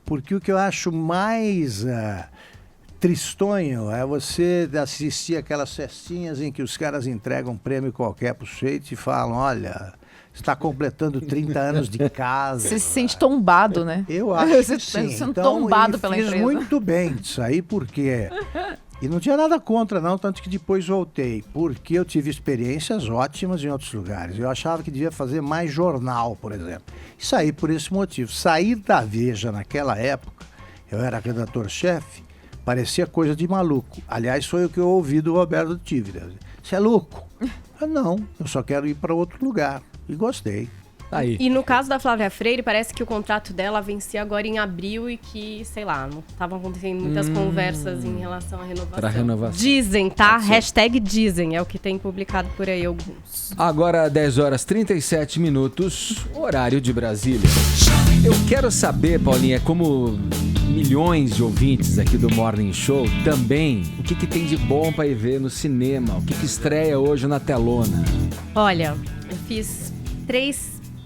porque o que eu acho mais tristonho é você assistir aquelas festinhas em que os caras entregam um prêmio qualquer pro sujeito e falam, olha, está completando 30 anos de casa. Você se sente tombado, né? Eu acho Você que está sim. sendo Então, tombado pela fiz empresa. muito bem disso aí, porque... E não tinha nada contra, não, tanto que depois voltei, porque eu tive experiências ótimas em outros lugares. Eu achava que devia fazer mais jornal, por exemplo. E saí por esse motivo. Sair da Veja naquela época, eu era redator-chefe, parecia coisa de maluco. Aliás, foi o que eu ouvi do Roberto Tívida. Você é louco? Não, eu só quero ir para outro lugar. E gostei. Aí. E no caso da Flávia Freire, parece que o contrato dela vencia agora em abril e que, sei lá, não estavam acontecendo muitas conversas em relação à renovação. Pra renovação. Dizem, tá? Hashtag dizem, é o que tem publicado por aí alguns. Agora 10h37, horário de Brasília. Eu quero saber, Paulinha, como milhões de ouvintes aqui do Morning Show, também, o que tem de bom pra ir ver no cinema? O que estreia hoje na telona? Olha, eu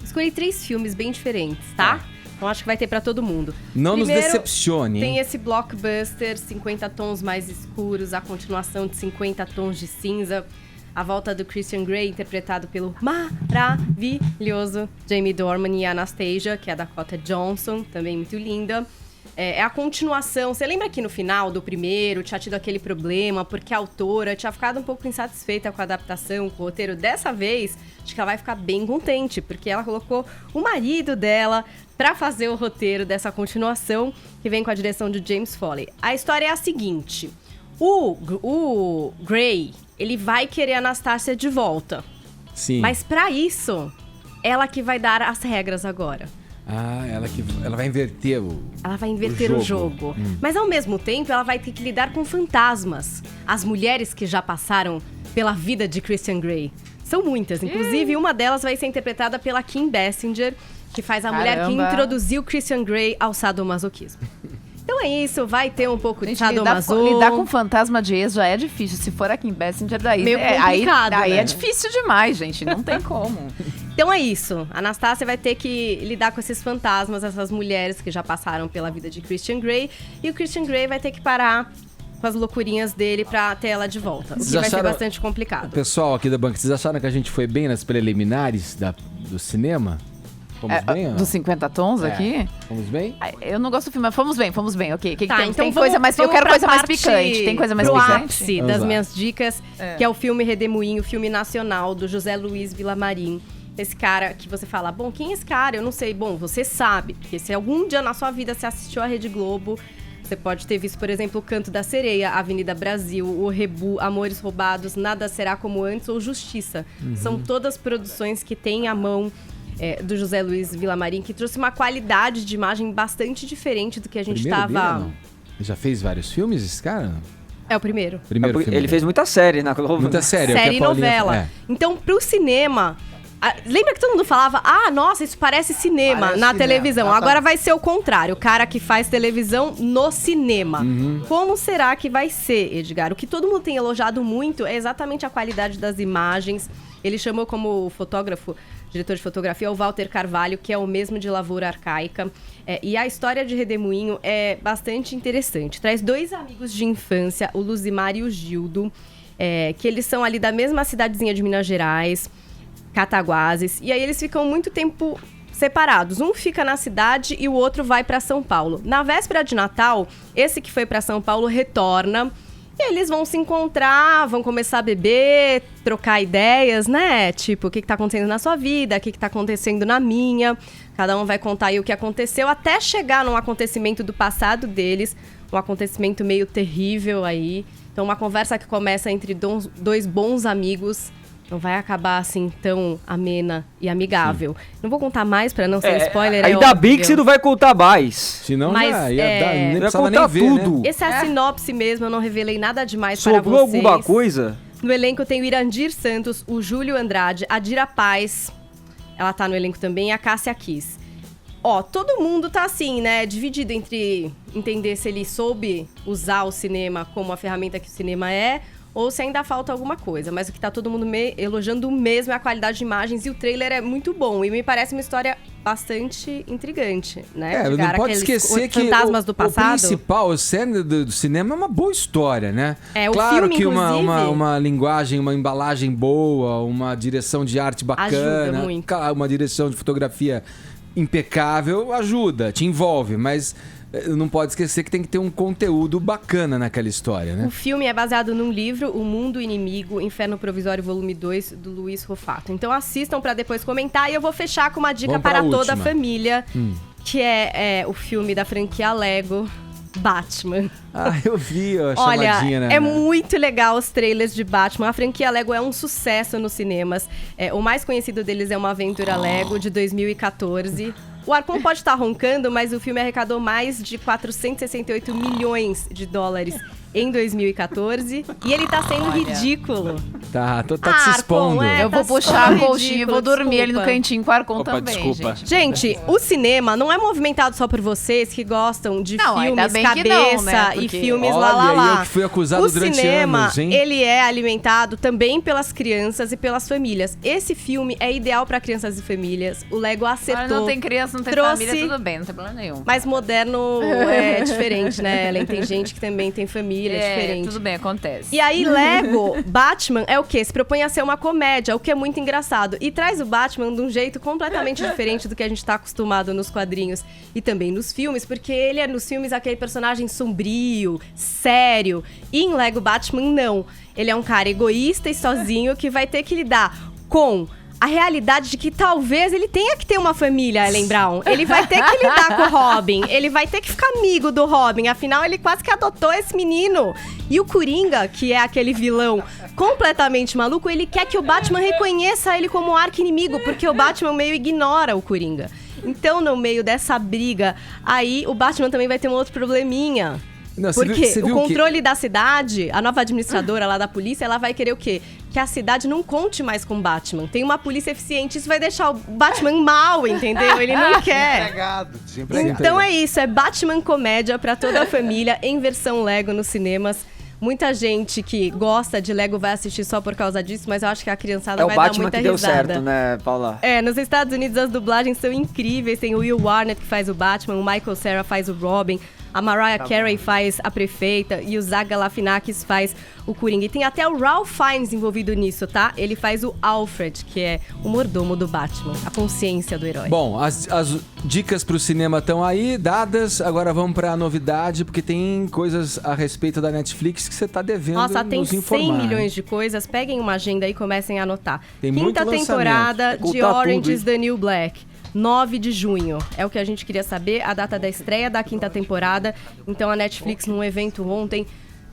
escolhi 3 filmes bem diferentes, tá? Então acho que vai ter pra todo mundo. Não nos Primeiro, decepcione, tem hein? esse blockbuster 50 tons mais escuros, a continuação de 50 tons de cinza, a volta do Christian Grey, interpretado pelo maravilhoso Jamie Dornan, e a Anastasia, que é a Dakota Johnson, também muito linda. É a continuação. Você lembra que no final do primeiro tinha tido aquele problema porque a autora tinha ficado um pouco insatisfeita com a adaptação, com o roteiro? Dessa vez, acho que ela vai ficar bem contente, porque ela colocou o marido dela pra fazer o roteiro dessa continuação, que vem com a direção de James Foley. A história é a seguinte: o Grey, ele vai querer a Anastasia de volta. Sim. Mas pra isso, ela que vai dar as regras agora. Ela vai inverter Ela vai inverter o jogo. Mas ao mesmo tempo, ela vai ter que lidar com fantasmas. As mulheres que já passaram pela vida de Christian Grey. São muitas. Inclusive, uma delas vai ser interpretada pela Kim Basinger, que faz a mulher que introduziu Christian Grey ao sadomasoquismo. Então é isso, vai ter um pouco de sadomaso. Lidar com fantasma de ex já é difícil. Se for a Kim Basinger, daí meio complicado, aí né? é difícil demais, gente. Não tem como. Então é isso. A Anastácia vai ter que lidar com esses fantasmas, essas mulheres que já passaram pela vida de Christian Grey. E o Christian Grey vai ter que parar com as loucurinhas dele pra ter ela de volta. O que vai ser bastante complicado. Pessoal aqui da banca, vocês acharam que a gente foi bem nas preliminares do cinema? Fomos bem? Dos 50 tons aqui? Fomos bem? Eu não gosto do filme, mas fomos bem, ok. Tá, tem? então tem coisa mais, eu quero coisa mais picante. Tem coisa mais picante? Ápice das minhas dicas, que é o filme Redemoinho, filme nacional do José Luiz Villamarim. Esse cara que você fala, bom, quem é esse cara? Eu não sei. Bom, você sabe, porque se algum dia na sua vida você assistiu a Rede Globo, você pode ter visto, por exemplo, O Canto da Sereia, Avenida Brasil, O Rebu, Amores Roubados, Nada Será Como Antes ou Justiça. São todas produções que têm a mão do José Luiz Villamarim, que trouxe uma qualidade de imagem bastante diferente do que a gente estava... Ele já fez vários filmes, esse cara? É o primeiro. Primeiro filme. Ele fez muita série na Globo. Muita série. Série e novela. Então, pro cinema... Lembra que todo mundo falava, nossa, isso parece cinema na televisão. Agora vai ser o contrário, o cara que faz televisão no cinema. Como será que vai ser, Edgar? O que todo mundo tem elogiado muito é exatamente a qualidade das imagens. Ele chamou como fotógrafo, diretor de fotografia, o Walter Carvalho, que é o mesmo de Lavoura Arcaica. E a história de Redemoinho é bastante interessante. Traz 2 amigos de infância, o Luzimar e o Gildo, que eles são ali da mesma cidadezinha de Minas Gerais, Cataguases, e aí eles ficam muito tempo separados. Um fica na cidade e o outro vai para São Paulo. Na véspera de Natal, esse que foi para São Paulo retorna e aí eles vão se encontrar, vão começar a beber, trocar ideias, né? Tipo, o que tá acontecendo na sua vida, o que tá acontecendo na minha. Cada um vai contar aí o que aconteceu até chegar num acontecimento do passado deles, um acontecimento meio terrível aí. Então, uma conversa que começa entre 2 bons amigos não vai acabar assim tão amena e amigável. Sim. Não vou contar mais pra não ser spoiler. Ainda bem que você não vai contar mais. Senão já ia dar, nem precisava contar nem ver, tudo. Né? Essa é a sinopse mesmo, eu não revelei nada demais para vocês. Sobrou alguma coisa? No elenco tem o Irandir Santos, o Júlio Andrade, a Dira Paz, ela tá no elenco também, e a Cássia Kiss. Todo mundo tá assim, né, dividido entre entender se ele soube usar o cinema como a ferramenta que o cinema é, ou se ainda falta alguma coisa. Mas o que tá todo mundo elogiando mesmo é a qualidade de imagens, e o trailer é muito bom. E me parece uma história bastante intrigante, né? Não pode esquecer que fantasmas do passado. O principal, o cerne do cinema é uma boa história, né? Claro, o filme, que inclusive, uma linguagem, uma embalagem boa, uma direção de arte bacana, ajuda muito. Uma direção de fotografia impecável, ajuda, te envolve, mas não pode esquecer que tem que ter um conteúdo bacana naquela história, né? O filme é baseado num livro, O Mundo Inimigo, Inferno Provisório, volume 2, do Luiz Rofato. Então assistam pra depois comentar, e eu vou fechar com uma dica para toda a família, que é o filme da franquia Lego, Batman. Eu vi a chamadinha, né? É muito legal os trailers de Batman. A franquia Lego é um sucesso nos cinemas. O mais conhecido deles é Uma Aventura Lego, de 2014. O Arcon pode estar roncando, mas o filme arrecadou mais de 468 milhões de dólares em 2014. E ele tá sendo ridículo. Tá se expondo. Eu vou puxar a colchinha e vou dormir ali no cantinho com o Arcon também, desculpa. Gente, o cinema não é movimentado só por vocês que gostam de filmes cabeça, né? e filmes lá. Eu que fui acusado durante anos, hein? Ele é alimentado também pelas crianças e pelas famílias. Esse filme é ideal para crianças e famílias. O Lego acertou. Não tem criança, não tem família, tudo bem, não tem problema nenhum. Mas moderno é diferente, né, Ellen? Tem gente que também tem família, é diferente. Tudo bem, acontece. E aí, Lego, Batman é o quê? Se propõe a ser uma comédia, o que é muito engraçado. E traz o Batman de um jeito completamente diferente do que a gente tá acostumado nos quadrinhos e também nos filmes, porque ele é nos filmes aquele personagem sombrio, sério. E em Lego Batman, não. Ele é um cara egoísta e sozinho que vai ter que lidar com a realidade de que talvez ele tenha que ter uma família, Ellen Brown. Ele vai ter que lidar com o Robin. Ele vai ter que ficar amigo do Robin. Afinal, ele quase que adotou esse menino. E o Coringa, que é aquele vilão completamente maluco, ele quer que o Batman reconheça ele como arqui-inimigo, porque o Batman meio ignora o Coringa. Então, no meio dessa briga, aí o Batman também vai ter um outro probleminha. Não, Porque o controle da cidade, a nova administradora lá da polícia, ela vai querer o quê? Que a cidade não conte mais com o Batman. Tem uma polícia eficiente, isso vai deixar o Batman mal, entendeu? Ele não quer. Então é isso, é Batman comédia pra toda a família, em versão Lego nos cinemas. Muita gente que gosta de Lego vai assistir só por causa disso, mas eu acho que a criançada vai dar muita risada. É o Batman que deu certo, né, Paula? Nos Estados Unidos as dublagens são incríveis. Tem o Will Arnett que faz o Batman, o Michael Cera faz o Robin, a Mariah Carey faz a prefeita e o Zach Galifianakis faz o Coringa. E tem até o Ralph Fiennes envolvido nisso, tá? Ele faz o Alfred, que é o mordomo do Batman, a consciência do herói. Bom, as dicas pro cinema estão aí, dadas. Agora vamos pra novidade, porque tem coisas a respeito da Netflix que você tá devendo Nossa, tem nos informar. 100 milhões de coisas. Peguem uma agenda e comecem a anotar. Tem muito Quinta temporada de Ocultar Orange tudo, is the New Black. 9 de junho. É o que a gente queria saber, a data da estreia da quinta temporada. Então a Netflix, num evento ontem,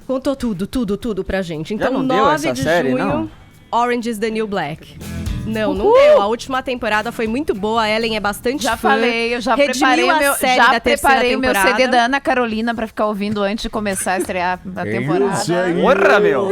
contou tudo pra gente. Então, Já não 9 deu essa de série, junho, não? Orange is the New Black. Não deu. A última temporada foi muito boa. A Ellen é bastante Já fã. falei, eu já Redimiu preparei, a série da terceira meu temporada. CD da Ana Carolina pra ficar ouvindo antes de começar a estrear a temporada. Porra, meu!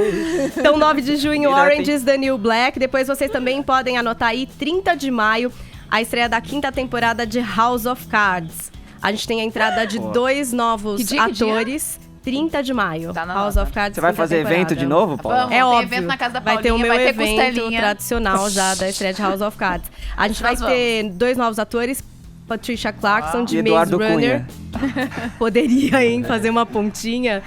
Então, 9 de junho, Direto, Orange hein? is the New Black. Depois vocês também podem anotar aí, 30 de maio, a estreia da quinta temporada de House of Cards. A gente tem a entrada de 2 novos Que dia? atores. 30 de maio, Tá na House nota. of Cards. Você vai quinta fazer temporada. evento de novo, Paula? Vamos. É Tem óbvio. evento na casa da vai ter o Paulinha, meu vai ter evento costelinha. tradicional já da estreia de House of Cards. A gente vai Nós ter 2 novos atores. Patricia Clarkson, de E Maze Eduardo Runner. Cunha. Poderia, hein, fazer uma pontinha.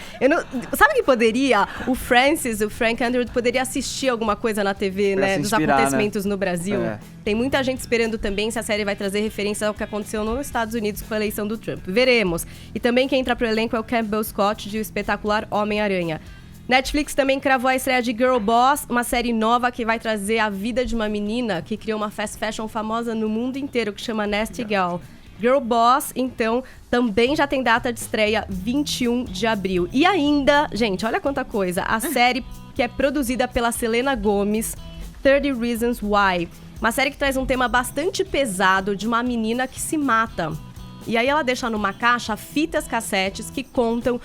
Sabe que poderia? O Frank Underwood poderia assistir alguma coisa na TV, Pra né? se Dos inspirar, acontecimentos no Brasil. É. Tem muita gente esperando também se a série vai trazer referência ao que aconteceu nos Estados Unidos com a eleição do Trump. Veremos. E também quem entra pro elenco é o Campbell Scott, de O Espetacular Homem-Aranha. Netflix também cravou a estreia de Girl Boss, uma série nova que vai trazer a vida de uma menina que criou uma fast fashion famosa no mundo inteiro, que chama Nasty Gal. Girl Boss, então, também já tem data de estreia 21 de abril. E ainda, gente, olha quanta coisa, a série que é produzida pela Selena Gomez, 30 Reasons Why. Uma série que traz um tema bastante pesado de uma menina que se mata. E aí ela deixa numa caixa fitas cassetes que contam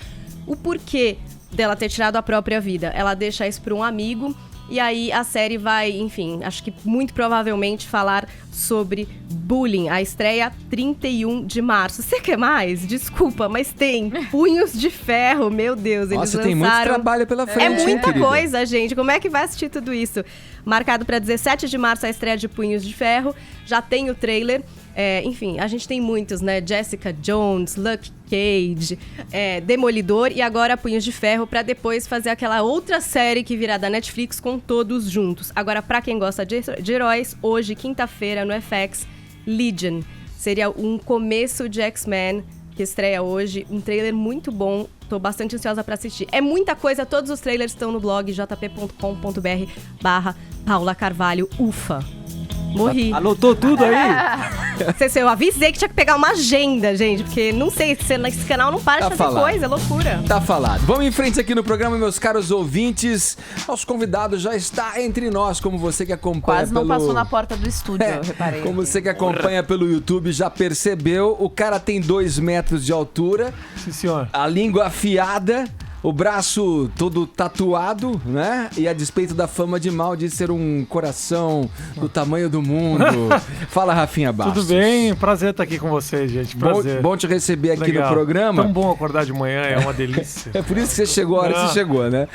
o porquê dela ter tirado a própria vida. Ela deixa isso para um amigo e aí a série vai, enfim, acho que muito provavelmente falar sobre bullying. A estreia 31 de março. Você quer mais? Desculpa, mas tem Punhos de Ferro, meu Deus, eles Nossa, lançaram... tem muito trabalho pela frente, É hein, muita querida? coisa, gente. Como é que vai assistir tudo isso? Marcado para 17 de março a estreia de Punhos de Ferro. Já tem o trailer. Enfim, a gente tem muitos, né? Jessica Jones, Luke Cage, Demolidor e agora Punhos de Ferro, pra depois fazer aquela outra série que virá da Netflix com todos juntos. Agora, pra quem gosta de heróis, hoje, quinta-feira, no FX, Legion. Seria um começo de X-Men que estreia hoje. Um trailer muito bom. Tô bastante ansiosa pra assistir. É muita coisa, todos os trailers estão no blog jp.com.br/Paula Carvalho. Ufa! Morri. Anotou tudo aí? Eu avisei que tinha que pegar uma agenda, gente, porque não sei, esse canal não para de fazer coisa, é loucura. Tá falado. Vamos em frente aqui no programa, meus caros ouvintes. Nosso convidado já está entre nós, como você que acompanha Quase não pelo... passou na porta do estúdio, eu reparei. Como você que acompanha pelo YouTube já percebeu, o cara tem 2 metros de altura. Sim, senhor. A língua afiada, o braço todo tatuado, né? E a despeito da fama de mal de ser um coração do tamanho do mundo. Fala, Rafinha Bastos. Tudo bem? Prazer estar aqui com vocês, gente. Prazer. Bom te receber aqui Legal. no programa. Tão bom acordar de manhã, é uma delícia. É por isso que você chegou a hora que você chegou, né?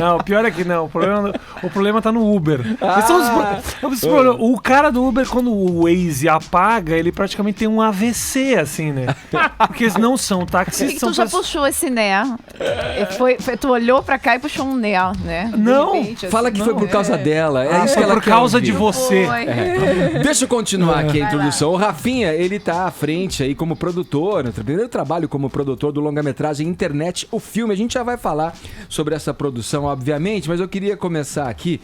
Não, o pior é que não. O problema tá no Uber. Esse Ah. problema. O cara do Uber, quando o Waze apaga, ele praticamente tem um AVC, assim, né? Porque eles não são Por que taxistas. que São tu já pessoas- puxou esse né? Tu olhou pra cá e puxou um né, né? Não, De repente, Fala assim. que foi por causa dela. É isso que Foi ela por quer causa ouvir. de você. Foi. Deixa eu continuar aqui a Vai introdução. O Rafinha, ele tá à frente aí como produtor, no primeiro trabalho como produtor do longa-metragem Internet, o filme. A gente já vai falar sobre essa produção, obviamente, mas eu queria começar aqui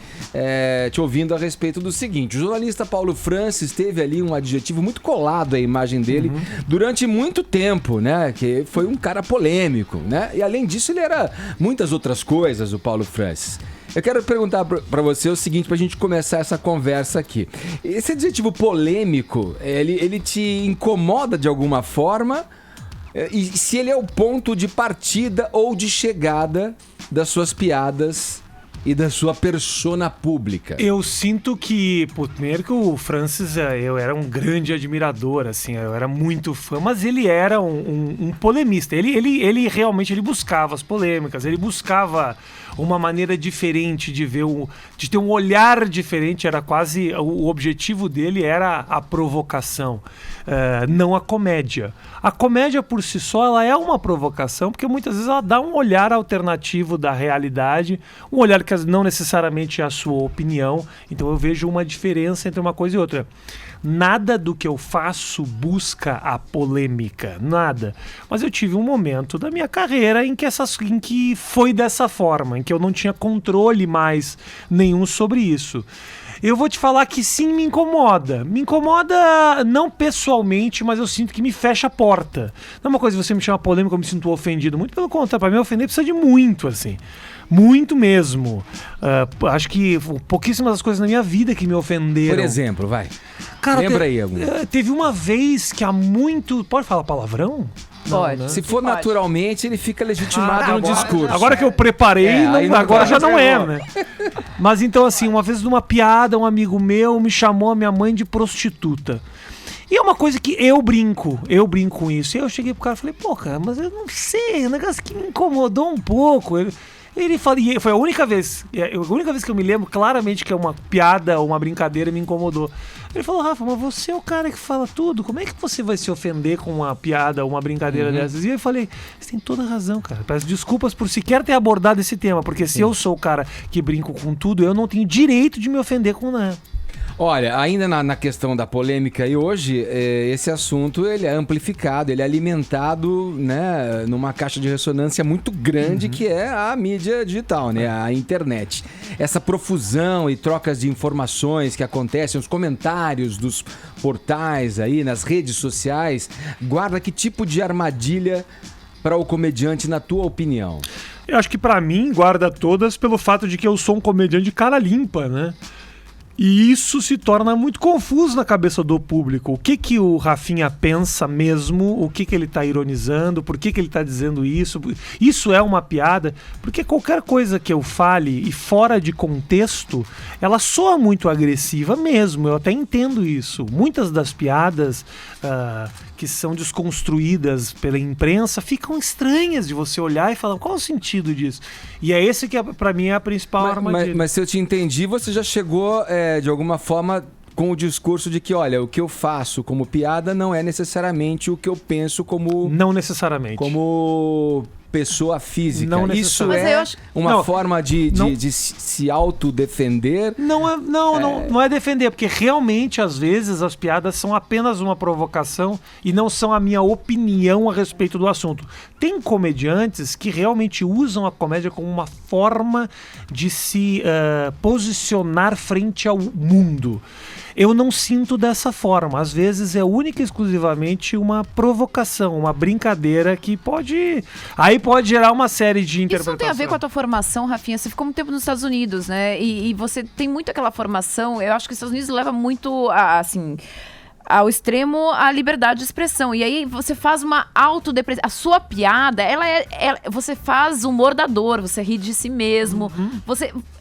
te ouvindo a respeito do seguinte. O jornalista Paulo Francis teve ali um adjetivo muito colado à imagem dele durante muito tempo, né? Que foi um cara polêmico, né? E além disso, ele era muitas outras coisas, o Paulo Francis. Eu quero perguntar pra você o seguinte, pra gente começar essa conversa aqui. Esse adjetivo polêmico, ele te incomoda de alguma forma? E se ele é o ponto de partida ou de chegada das suas piadas e da sua persona pública? Eu sinto que, primeiro que o Francis, eu era um grande admirador, assim, eu era muito fã, mas ele era um polemista. Ele realmente buscava as polêmicas, ele buscava uma maneira diferente de ver, de ter um olhar diferente, era quase, o objetivo dele era a provocação, não a comédia. A comédia por si só, ela é uma provocação, porque muitas vezes ela dá um olhar alternativo da realidade, um olhar que não necessariamente é a sua opinião, então eu vejo uma diferença entre uma coisa e outra. Nada do que eu faço busca a polêmica, nada. Mas eu tive um momento da minha carreira em que foi dessa forma, em que eu não tinha controle mais nenhum sobre isso. Eu vou te falar que sim, me incomoda. Me incomoda não pessoalmente, mas eu sinto que me fecha a porta. Não é uma coisa que você me chama polêmica, eu me sinto ofendido. Muito pelo contrário, para me ofender precisa de muito, assim. Muito mesmo. Acho que pouquíssimas das coisas na minha vida que me ofenderam. Por exemplo, vai. Cara, lembra aí algum? Teve uma vez que há muito... Pode falar palavrão? Pode. Não, né? Se for naturalmente, ele fica legitimado no discurso. Agora que eu preparei, agora já não é, né? Mas então, assim, uma vez numa piada, um amigo meu me chamou a minha mãe de prostituta. E é uma coisa que eu brinco com isso. E eu cheguei pro cara e falei, pô, cara, mas eu não sei, é um negócio que me incomodou um pouco. Ele falou, e foi a única vez que eu me lembro claramente que é uma piada ou uma brincadeira me incomodou. Ele falou, Rafa, mas você é o cara que fala tudo, como é que você vai se ofender com uma piada ou uma brincadeira dessas? E eu falei, você tem toda a razão, cara. Peço desculpas por sequer ter abordado esse tema, porque se eu sou o cara que brinco com tudo, eu não tenho direito de me ofender com nada. Olha, ainda na questão da polêmica, e hoje esse assunto ele é amplificado, ele é alimentado, né, numa caixa de ressonância muito grande que é a mídia digital, né, a internet. Essa profusão e trocas de informações que acontecem, os comentários dos portais aí, nas redes sociais, guarda que tipo de armadilha para o comediante, na tua opinião? Eu acho que para mim guarda todas pelo fato de que eu sou um comediante de cara limpa, né? E isso se torna muito confuso na cabeça do público. O que o Rafinha pensa mesmo, o que ele tá ironizando, por que ele tá dizendo isso. Isso é uma piada, porque qualquer coisa que eu fale e fora de contexto, ela soa muito agressiva mesmo, eu até entendo isso. Muitas das piadas que são desconstruídas pela imprensa ficam estranhas de você olhar e falar, qual é o sentido disso? E é esse que pra mim é a principal armadilha. Mas se eu te entendi, você já chegou de alguma forma com o discurso de que, olha, o que eu faço como piada não é necessariamente o que eu penso como... Não necessariamente. Como pessoa física. Não isso é uma forma de se autodefender? Não é defender, porque realmente, às vezes, as piadas são apenas uma provocação e não são a minha opinião a respeito do assunto. Tem comediantes que realmente usam a comédia como uma forma de se posicionar frente ao mundo. Eu não sinto dessa forma. Às vezes é única e exclusivamente uma provocação, uma brincadeira que pode gerar uma série de interpretações. Isso não tem a ver com a tua formação, Rafinha? Você ficou muito tempo nos Estados Unidos, né? E você tem muito aquela formação. Eu acho que os Estados Unidos leva muito ao extremo a liberdade de expressão. E aí você faz uma autodepreciação. A sua piada, você faz humor da dor, você ri de si mesmo.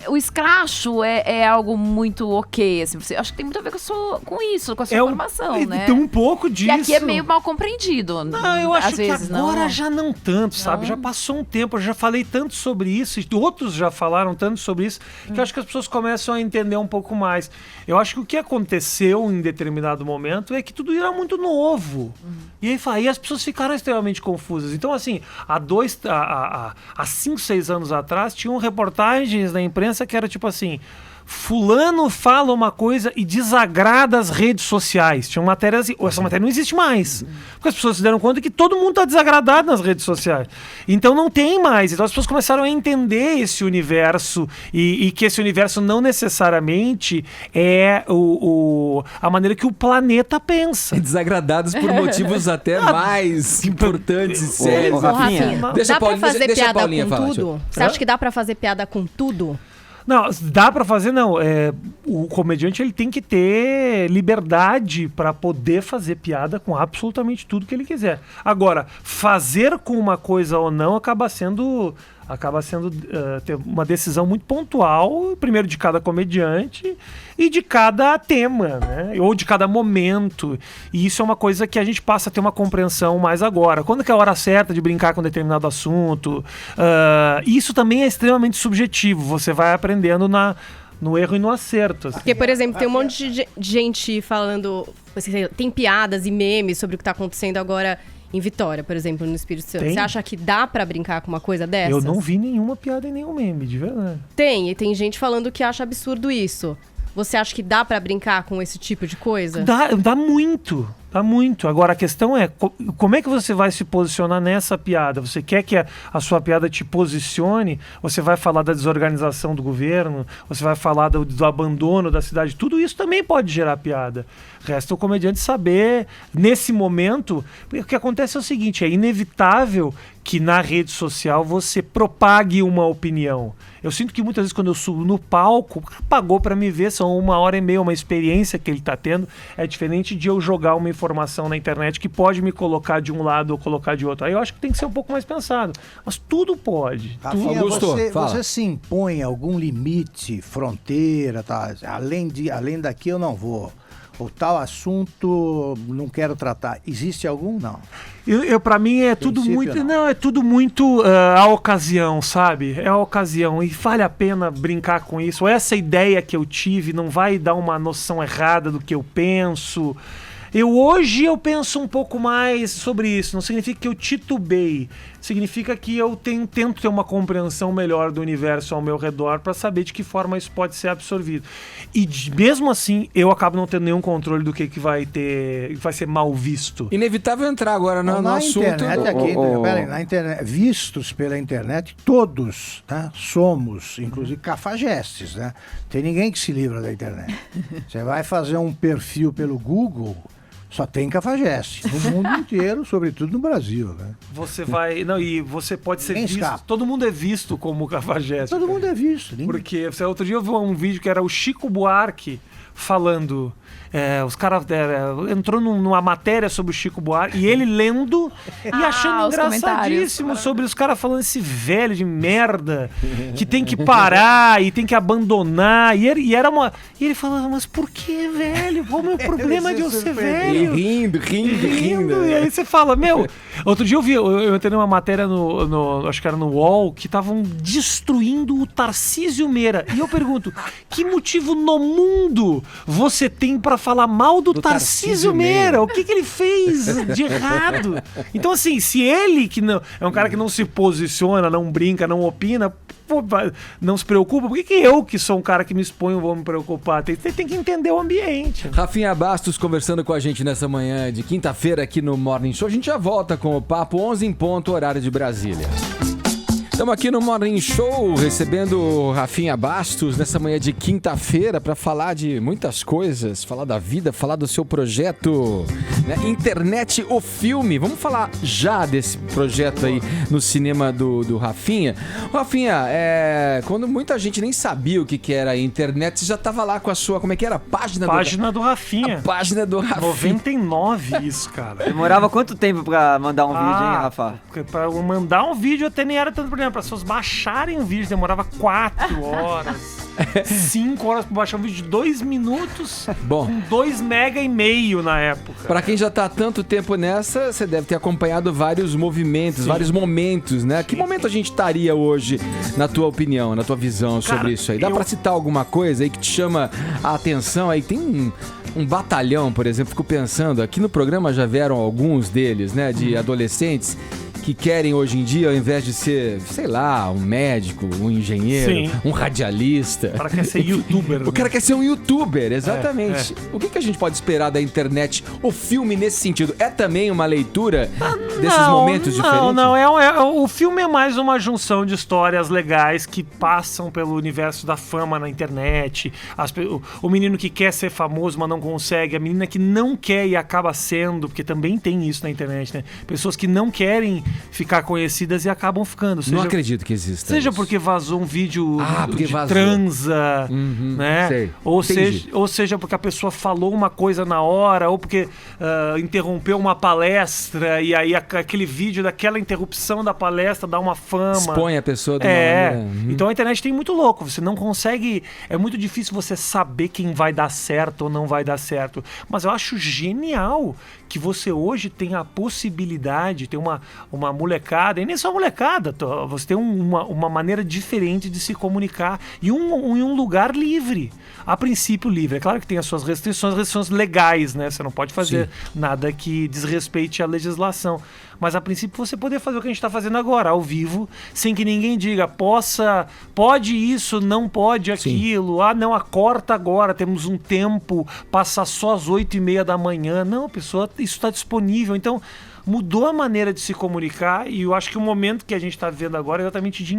O escracho é algo muito ok. Assim, acho que tem muito a ver com isso, com a sua formação, né? Tem um pouco disso. E aqui é meio mal compreendido. Não, eu acho às vezes, que agora já não tanto, sabe? Já passou um tempo, eu já falei tanto sobre isso, e outros já falaram tanto sobre isso, que eu acho que as pessoas começam a entender um pouco mais. Eu acho que o que aconteceu em determinado momento é que tudo era muito novo. E aí as pessoas ficaram extremamente confusas. Então, assim, há 5, 6 anos atrás, tinham reportagens na imprensa que era tipo assim: fulano fala uma coisa e desagrada as redes sociais. Tinha matérias assim, essa matéria não existe mais. Porque as pessoas se deram conta que todo mundo está desagradado nas redes sociais. Então não tem mais. Então as pessoas começaram a entender esse universo e que esse universo não necessariamente é a maneira que o planeta pensa. Desagradados por motivos até mais importantes e sérios. Rafinha, Deixa dá pra fazer piada a Paulinha com falar, tudo? Você acha que dá pra fazer piada com tudo? Não, dá pra fazer, não. O comediante ele tem que ter liberdade pra poder fazer piada com absolutamente tudo que ele quiser. Agora, fazer com uma coisa ou não acaba sendo ter uma decisão muito pontual, primeiro de cada comediante e de cada tema, né? Ou de cada momento. E isso é uma coisa que a gente passa a ter uma compreensão mais agora. Quando que é a hora certa de brincar com determinado assunto? Isso também é extremamente subjetivo. Você vai aprendendo no erro e no acerto. Assim. Porque, por exemplo, tem um monte de gente falando... Tem piadas e memes sobre o que está acontecendo agora em Vitória, por exemplo, no Espírito Santo. Tem? Você acha que dá pra brincar com uma coisa dessas? Eu não vi nenhuma piada e nenhum meme, de verdade. E tem gente falando que acha absurdo isso. Você acha que dá pra brincar com esse tipo de coisa? Dá muito. Dá muito. Agora, a questão é, como é que você vai se posicionar nessa piada? Você quer que a sua piada te posicione? Você vai falar da desorganização do governo? Você vai falar do abandono da cidade? Tudo isso também pode gerar piada. Resta o comediante saber, nesse momento... O que acontece é o seguinte, é inevitável que na rede social você propague uma opinião. Eu sinto que muitas vezes quando eu subo no palco, pagou pra me ver, são 1h30, uma experiência que ele tá tendo. É diferente de eu jogar uma informação na internet que pode me colocar de um lado ou colocar de outro. Aí eu acho que tem que ser um pouco mais pensado. Mas tudo pode. Rafinha, Augusto, você se impõe algum limite, fronteira, tá? Além daqui eu não vou. O tal assunto não quero tratar. Existe algum? Não. Para mim é tudo muito... Não, é tudo muito a ocasião, sabe? É a ocasião. E vale a pena brincar com isso. Essa ideia que eu tive não vai dar uma noção errada do que eu penso. Hoje eu penso um pouco mais sobre isso. Não significa que eu titubei. Significa que eu tento ter uma compreensão melhor do universo ao meu redor para saber de que forma isso pode ser absorvido. E mesmo assim, eu acabo não tendo nenhum controle do que vai ser mal visto. Inevitável entrar agora no assunto. Na internet, vistos pela internet, todos, né, somos, inclusive cafajestes, né? Tem ninguém que se livra da internet. Você vai fazer um perfil pelo Google, só tem cafajeste. No mundo inteiro, sobretudo no Brasil, né? Você vai... Não, e você pode ser visto... escapa. Todo mundo é visto como cafajeste. Todo mundo é visto. Porque outro dia eu vi um vídeo que era o Chico Buarque falando... os caras entrou numa matéria sobre o Chico Buarque e ele lendo e achando engraçadíssimo sobre os caras falando esse velho de merda que tem que parar e tem que abandonar e ele falando, mas por que velho? Qual é o meu problema de eu ser velho? E rindo. E aí você fala, outro dia eu entrei numa matéria acho que era no UOL, que estavam destruindo o Tarcísio Meira e eu pergunto, que motivo no mundo você tem pra falar mal do Tarcísio Meira? O que ele fez de errado? Então, assim, se ele, que não é um cara que não se posiciona, não brinca, não opina, não se preocupa, por que eu, que sou um cara que me exponho, vou me preocupar? Tem que entender o ambiente. Rafinha Bastos conversando com a gente nessa manhã de quinta-feira aqui no Morning Show. A gente já volta com o papo 11 em ponto, horário de Brasília. Estamos aqui no Morning Show recebendo o Rafinha Bastos nessa manhã de quinta-feira para falar de muitas coisas, falar da vida, falar do seu projeto, né? Internet, o filme. Vamos falar já desse projeto aí no cinema do Rafinha. Rafinha, quando muita gente nem sabia o que era a internet, você já estava lá com a sua, como é que era? Página do Rafinha. A página do Rafinha. 99 isso, cara. Demorava quanto tempo pra mandar um vídeo, hein, Rafa? Pra mandar um vídeo até nem era tanto problema. Para as pessoas baixarem um vídeo demorava 4 horas, 5 horas para baixar um vídeo de 2 minutos, bom, com 2,5 MB na época. Para quem já tá há tanto tempo nessa, você deve ter acompanhado vários movimentos, sim, vários momentos, né? Sim. Que momento a gente estaria hoje, na tua opinião, na tua visão, cara, sobre isso aí? Dá para citar alguma coisa aí que te chama a atenção? Aí tem um batalhão, por exemplo, fico pensando, aqui no programa já vieram alguns deles, né? De adolescentes que querem hoje em dia, ao invés de ser, sei lá, um médico, um engenheiro, sim, um radialista. O cara quer ser youtuber. O cara quer ser um youtuber, exatamente. O que a gente pode esperar da internet, o filme nesse sentido? É também uma leitura desses momentos diferentes? Não. O filme é mais uma junção de histórias legais que passam pelo universo da fama na internet. O menino que quer ser famoso, mas não consegue. A menina que não quer e acaba sendo, porque também tem isso na internet, né? Pessoas que não querem ficar conhecidas e acabam ficando. Não acredito que exista Seja isso. porque vazou um vídeo porque de vazou. transa, né? Sei. Ou seja porque a pessoa falou uma coisa na hora, ou porque interrompeu uma palestra e aí aquele vídeo daquela interrupção da palestra dá uma fama. Expõe a pessoa de uma maneira. Então a internet tem muito louco. Você não consegue... É muito difícil você saber quem vai dar certo ou não vai dar certo. Mas eu acho genial que você hoje tem a possibilidade, tem uma molecada, e nem só molecada, você tem uma maneira diferente de se comunicar em um lugar livre. A princípio livre. É claro que tem as suas restrições legais, né? Você não pode fazer nada que desrespeite a legislação. Mas a princípio você poder fazer o que a gente está fazendo agora, ao vivo, sem que ninguém diga, pode isso, não pode aquilo, não, corta agora, temos um tempo, passa só às 8h30 da manhã. Não, pessoa, isso está disponível. Então, mudou a maneira de se comunicar e eu acho que o momento que a gente está vendo agora é exatamente de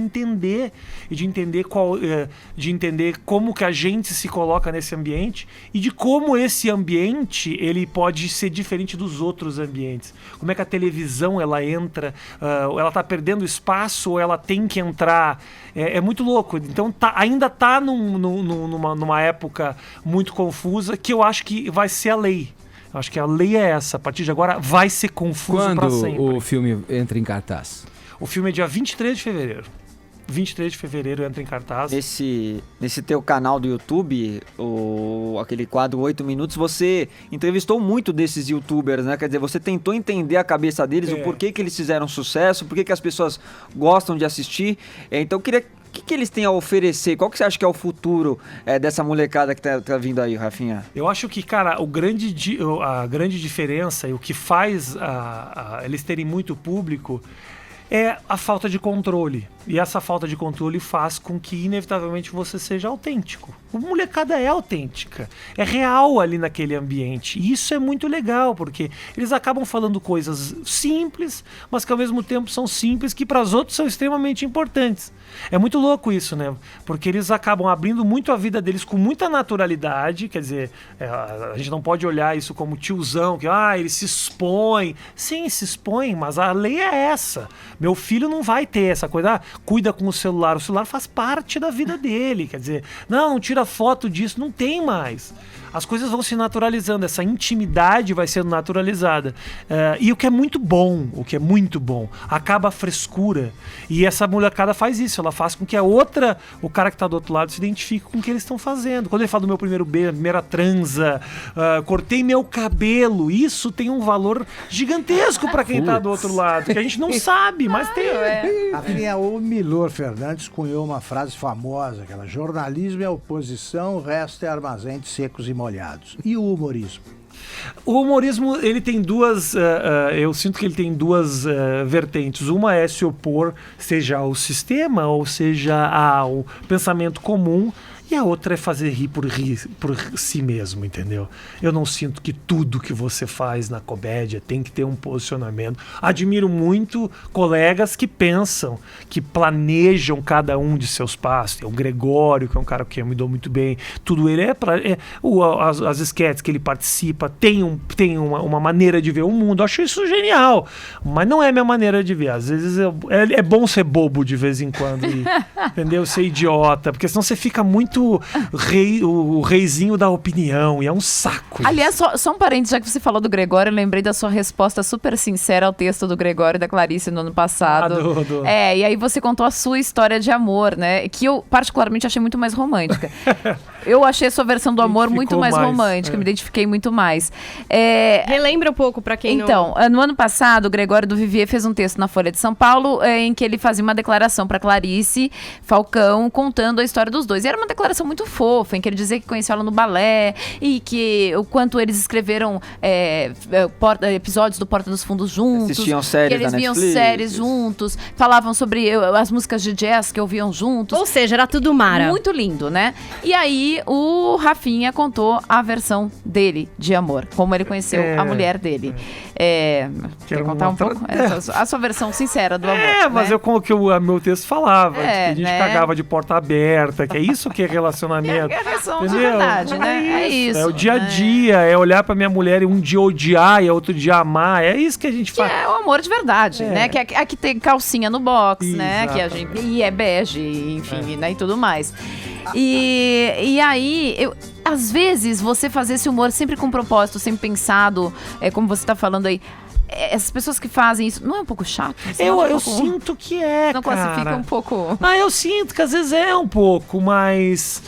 entender como que a gente se coloca nesse ambiente e de como esse ambiente ele pode ser diferente dos outros ambientes. Como é que a televisão ela entra, ela está perdendo espaço ou ela tem que entrar. É muito louco. Então ainda está numa época muito confusa que eu acho que vai ser a lei. Acho que a lei é essa. A partir de agora vai ser confuso para sempre. Quando o filme entra em cartaz? O filme é dia 23 de fevereiro. 23 de fevereiro entra em cartaz. Nesse teu canal do YouTube, aquele quadro 8 minutos, você entrevistou muito desses youtubers, né? Quer dizer, você tentou entender a cabeça deles, o porquê que eles fizeram sucesso, por que as pessoas gostam de assistir. Então eu queria... O que eles têm a oferecer? Qual que você acha que é o futuro dessa molecada que tá vindo aí, Rafinha? Eu acho que, cara, a grande diferença e o que faz eles terem muito público é a falta de controle. E essa falta de controle faz com que, inevitavelmente, você seja autêntico. A molecada é autêntica. É real ali naquele ambiente. E isso é muito legal, porque eles acabam falando coisas simples, mas que, ao mesmo tempo, são simples, que para os outros são extremamente importantes. É muito louco isso, né? Porque eles acabam abrindo muito a vida deles com muita naturalidade. Quer dizer, a gente não pode olhar isso como tiozão, que ele se expõe. Sim, se expõe, mas a lei é essa. Meu filho não vai ter essa coisa, cuida com o celular faz parte da vida dele, quer dizer, não tira foto disso, não tem mais. As coisas vão se naturalizando, essa intimidade vai sendo naturalizada. E o que é muito bom, acaba a frescura. E essa molecada faz isso, ela faz com que o cara que está do outro lado se identifique com o que eles estão fazendo. Quando ele fala do meu primeiro beijo, primeira transa, cortei meu cabelo, isso tem um valor gigantesco para quem está do outro lado, que a gente não sabe, mas tem. Rafinha, o Milor Fernandes cunhou uma frase famosa, aquela: jornalismo é oposição, o resto é armazém de secos e molhados. E o humorismo? O humorismo, ele tem duas... eu sinto que ele tem duas vertentes. Uma é se opor, seja ao sistema, ou seja ao pensamento comum. E a outra é fazer rir por si mesmo, entendeu? Eu não sinto que tudo que você faz na comédia tem que ter um posicionamento. Admiro muito colegas que pensam, que planejam cada um de seus passos. O Gregório, que é um cara que me dou muito bem. Tudo ele as esquetes que ele participa, tem uma maneira de ver o mundo. Eu acho isso genial. Mas não é minha maneira de ver. Às vezes é bom ser bobo de vez em quando. Entendeu? Ser idiota. Porque senão você fica muito o reizinho da opinião, e é um saco. Aliás, só um parênteses, já que você falou do Gregório, eu lembrei da sua resposta super sincera ao texto do Gregório e da Clarice no ano passado. E aí você contou a sua história de amor, né? Que eu particularmente achei muito mais romântica. Eu achei a sua versão do amor muito mais romântica, me identifiquei muito mais. Relembra um pouco pra quem Então, no ano passado, o Gregório do Vivier fez um texto na Folha de São Paulo em que ele fazia uma declaração pra Clarice Falcão, contando a história dos dois. E era uma declaração muito fofa, em que ele dizia que conheceu ela no balé e que o quanto eles escreveram episódios do Porta dos Fundos juntos. Assistiam séries que eles da viam Netflix. Séries juntos, falavam sobre as músicas de jazz que ouviam juntos. Ou seja, era tudo mara. Muito lindo, né? E aí E o Rafinha contou a versão dele de amor, como ele conheceu a mulher dele. Quer contar um pouco? A sua versão sincera do amor. Mas né? eu como que o meu texto falava, que a gente cagava de porta aberta, que é isso que é relacionamento. É a versão de verdade, né? É isso. É o dia a dia, é olhar pra minha mulher e um dia odiar e outro dia amar. É isso que a gente faz. É o amor de verdade, né? Que aqui tem calcinha no box, né? Que a gente, e é bege, enfim, né? E tudo mais. E aí, às vezes, você fazer esse humor sempre com propósito, sempre pensado, como você tá falando aí, essas pessoas que fazem isso, não é um pouco chato? Eu sinto que não classifica um pouco... Eu sinto que às vezes é um pouco, mas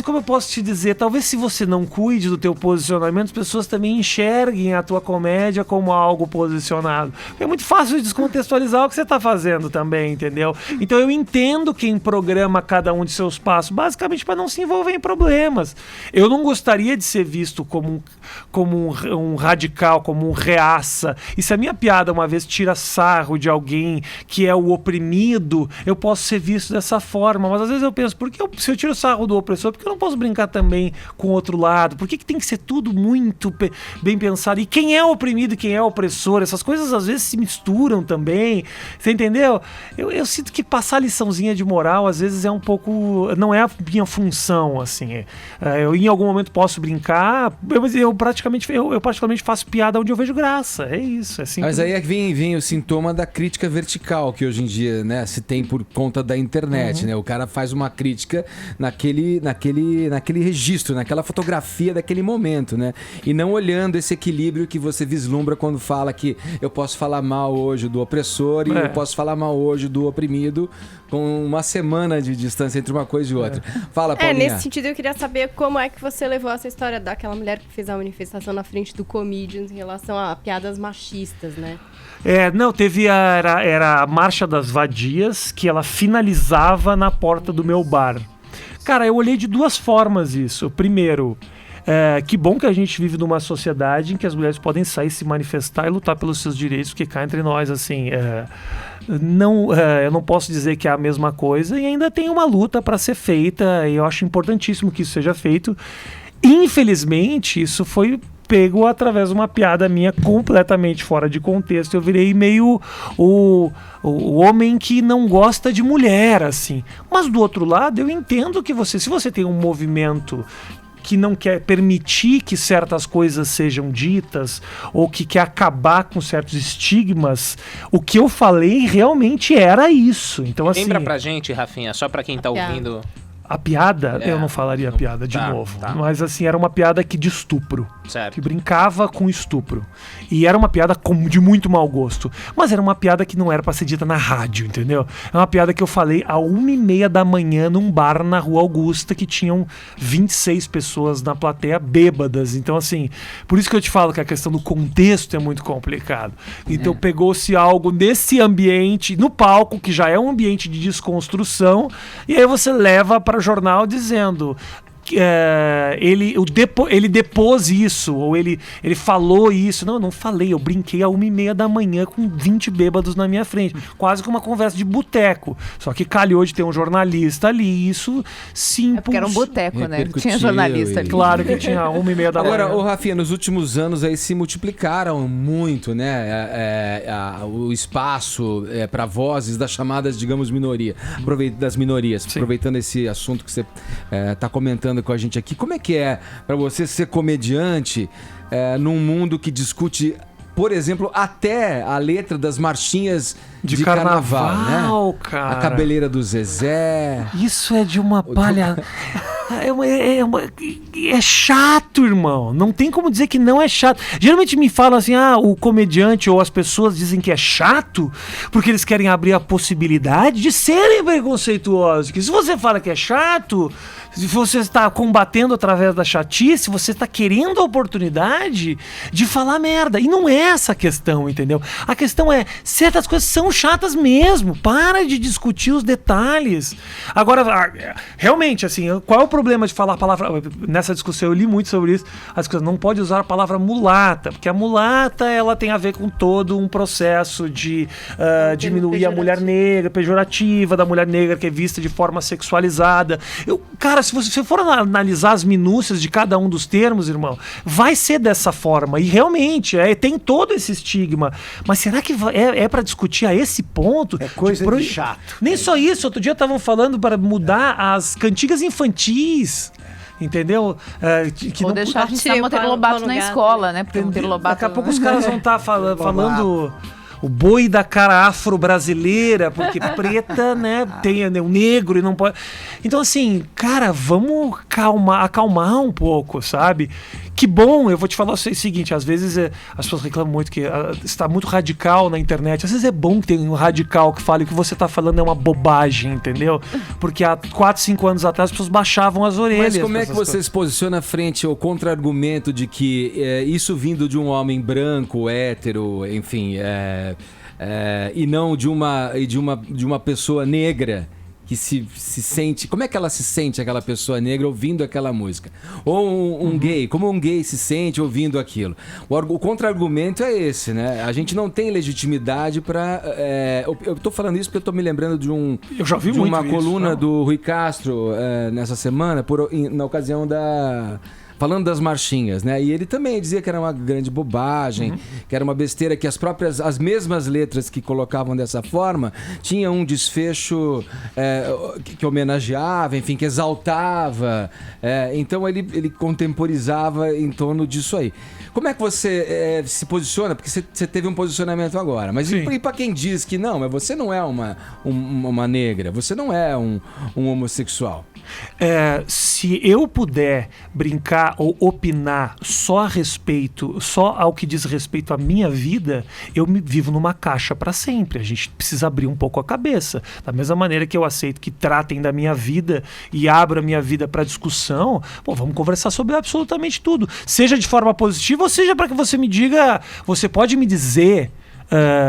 como eu posso te dizer, talvez se você não cuide do teu posicionamento, as pessoas também enxerguem a tua comédia como algo posicionado. É muito fácil de descontextualizar o que você está fazendo também, entendeu? Então eu entendo quem programa cada um de seus passos, basicamente para não se envolver em problemas. Eu não gostaria de ser visto como um radical, como um reaça. E se a minha piada uma vez tira sarro de alguém que é o oprimido, eu posso ser visto dessa forma. Mas às vezes eu penso, se eu tiro sarro do opressor, porque eu não posso brincar também com o outro lado? Por que tem que ser tudo muito bem pensado? E quem é oprimido e quem é opressor? Essas coisas às vezes se misturam também. Você entendeu? Eu sinto que passar liçãozinha de moral às vezes é um pouco... Não é a minha função, assim. Eu em algum momento posso brincar, mas eu particularmente faço piada onde eu vejo graça. É isso. Mas aí é que vem o sintoma da crítica vertical que hoje em dia, né, se tem por conta da internet, né? O cara faz uma crítica naquele registro, naquela fotografia daquele momento, né? E não olhando esse equilíbrio que você vislumbra quando fala que eu posso falar mal hoje do opressor e eu posso falar mal hoje do oprimido, com uma semana de distância entre uma coisa e outra. Fala, Paulinha. Nesse sentido eu queria saber como é que você levou essa história daquela mulher que fez a manifestação na frente do Comedians em relação a piadas machistas, né? Era a Marcha das Vadias, que ela finalizava na porta do meu bar. Cara, eu olhei de duas formas isso. Primeiro, que bom que a gente vive numa sociedade em que as mulheres podem sair, se manifestar e lutar pelos seus direitos, porque cá entre nós, assim, eu não posso dizer que é a mesma coisa, e ainda tem uma luta para ser feita, e eu acho importantíssimo que isso seja feito. Infelizmente, isso foi pego através de uma piada minha completamente fora de contexto. Eu virei meio o homem que não gosta de mulher, assim. Mas do outro lado, eu entendo que se você tem um movimento que não quer permitir que certas coisas sejam ditas ou que quer acabar com certos estigmas, o que eu falei realmente era isso. Então, assim, lembra pra gente, Rafinha, só pra quem tá ouvindo... A piada, eu não falaria piada de novo, mas assim, era uma piada de estupro, que brincava com estupro, e era uma piada de muito mau gosto, mas era uma piada que não era pra ser dita na rádio, entendeu? É uma piada que eu falei às 1h30 da manhã num bar na Rua Augusta, que tinham 26 pessoas na plateia bêbadas, então assim, por isso que eu te falo que a questão do contexto é muito complicado. Então pegou-se algo nesse ambiente, no palco, que já é um ambiente de desconstrução, e aí você leva para o jornal dizendo ele depôs isso, ou ele falou isso. Não, eu não falei, eu brinquei às 1h30 da manhã com 20 bêbados na minha frente, quase que uma conversa de boteco, só que calhou de ter um jornalista ali, e isso sim. Porque era um boteco, né? Tinha jornalista ali. Claro que tinha 1h30 da manhã. Agora, ô Rafinha, nos últimos anos aí se multiplicaram muito, né, o espaço para vozes das chamadas, digamos, das minorias. Sim. Aproveitando esse assunto que você tá comentando com a gente aqui, como é que é para você ser comediante num mundo que discute, por exemplo, até a letra das marchinhas de carnaval, né? Cara. A cabeleira do Zezé. Isso é de uma palha... É chato, irmão. Não tem como dizer que não é chato. Geralmente me falam assim, o comediante ou as pessoas dizem que é chato porque eles querem abrir a possibilidade de serem preconceituosos. Que se você fala que é chato, se você está combatendo através da chatice, você está querendo a oportunidade de falar merda. E não é essa a questão, entendeu? A questão é, certas coisas são chatas mesmo. Para de discutir os detalhes. Agora, realmente, assim, qual é o problema de falar a palavra... Nessa discussão eu li muito sobre isso. As coisas não pode usar a palavra mulata, porque a mulata ela tem a ver com todo um processo de diminuir a mulher negra, pejorativa da mulher negra que é vista de forma sexualizada. Cara, se você for analisar as minúcias de cada um dos termos, irmão, vai ser dessa forma. E realmente, tem todo esse estigma. Mas será que é para discutir a esse ponto? É coisa de chato. Nem só isso. Outro dia estavam falando para mudar as cantigas infantis. Entendeu? Ou deixar de ensinar Monteiro Lobato na escola, né? Porque Monteiro Lobato... Daqui a pouco os caras vão estar falando... O boi da cara afro-brasileira, porque preta, né, tem o negro e não pode... Então, assim, cara, vamos acalmar um pouco, sabe? Que bom, eu vou te falar o seguinte, às vezes as pessoas reclamam muito que está muito radical na internet. Às vezes é bom que tenha um radical que fale que o que você está falando é uma bobagem, entendeu? Porque há 4, 5 anos atrás as pessoas baixavam as orelhas. Mas como é que você se posiciona frente ao contra-argumento de que isso vindo de um homem branco, hétero, enfim... e não de uma pessoa negra que se sente... Como é que ela se sente, aquela pessoa negra, ouvindo aquela música? Ou um gay, como um gay se sente ouvindo aquilo? O contra-argumento é esse, né? A gente não tem legitimidade para... eu tô falando isso porque eu tô me lembrando de eu já vi de uma coluna isso, do Rui Castro nessa semana, na ocasião falando das marchinhas, né? E ele também dizia que era uma grande bobagem, que era uma besteira, que as mesmas letras que colocavam dessa forma tinham um desfecho que homenageava, enfim, que exaltava. Então ele contemporizava em torno disso aí. Como é que você se posiciona? Porque você teve um posicionamento agora. Mas e para quem diz que não, mas você não é uma negra, você não é um homossexual? Se eu puder brincar ou opinar só ao que diz respeito à minha vida, eu me vivo numa caixa para sempre. A gente precisa abrir um pouco a cabeça. Da mesma maneira que eu aceito que tratem da minha vida e abro a minha vida para discussão, vamos conversar sobre absolutamente tudo. Seja de forma positiva ou seja para que você me diga, você pode me dizer...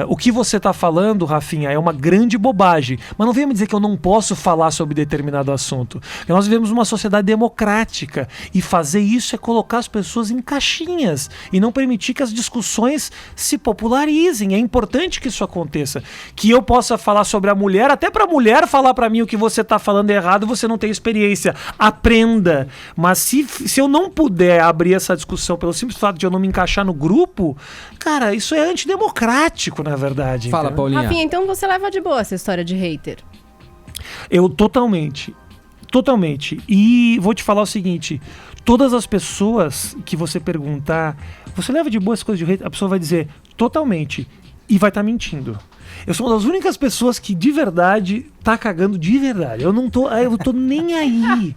o que você está falando, Rafinha, é uma grande bobagem. Mas não venha me dizer que eu não posso falar sobre determinado assunto. Porque nós vivemos uma sociedade democrática e fazer isso é colocar as pessoas em caixinhas e não permitir que as discussões se popularizem. É importante que isso aconteça. Que eu possa falar sobre a mulher, até para a mulher falar para mim o que você está falando é errado, você não tem experiência. Aprenda. Mas se eu não puder abrir essa discussão pelo simples fato de eu não me encaixar no grupo, cara, isso é antidemocrático. Na verdade. Fala, Paulinha. Rafinha, então você leva de boa essa história de hater? Eu totalmente. E vou te falar o seguinte, todas as pessoas que você perguntar, você leva de boa essa coisa de hater? A pessoa vai dizer totalmente e vai estar mentindo. Eu sou uma das únicas pessoas que de verdade tá cagando de verdade. Eu não tô nem aí.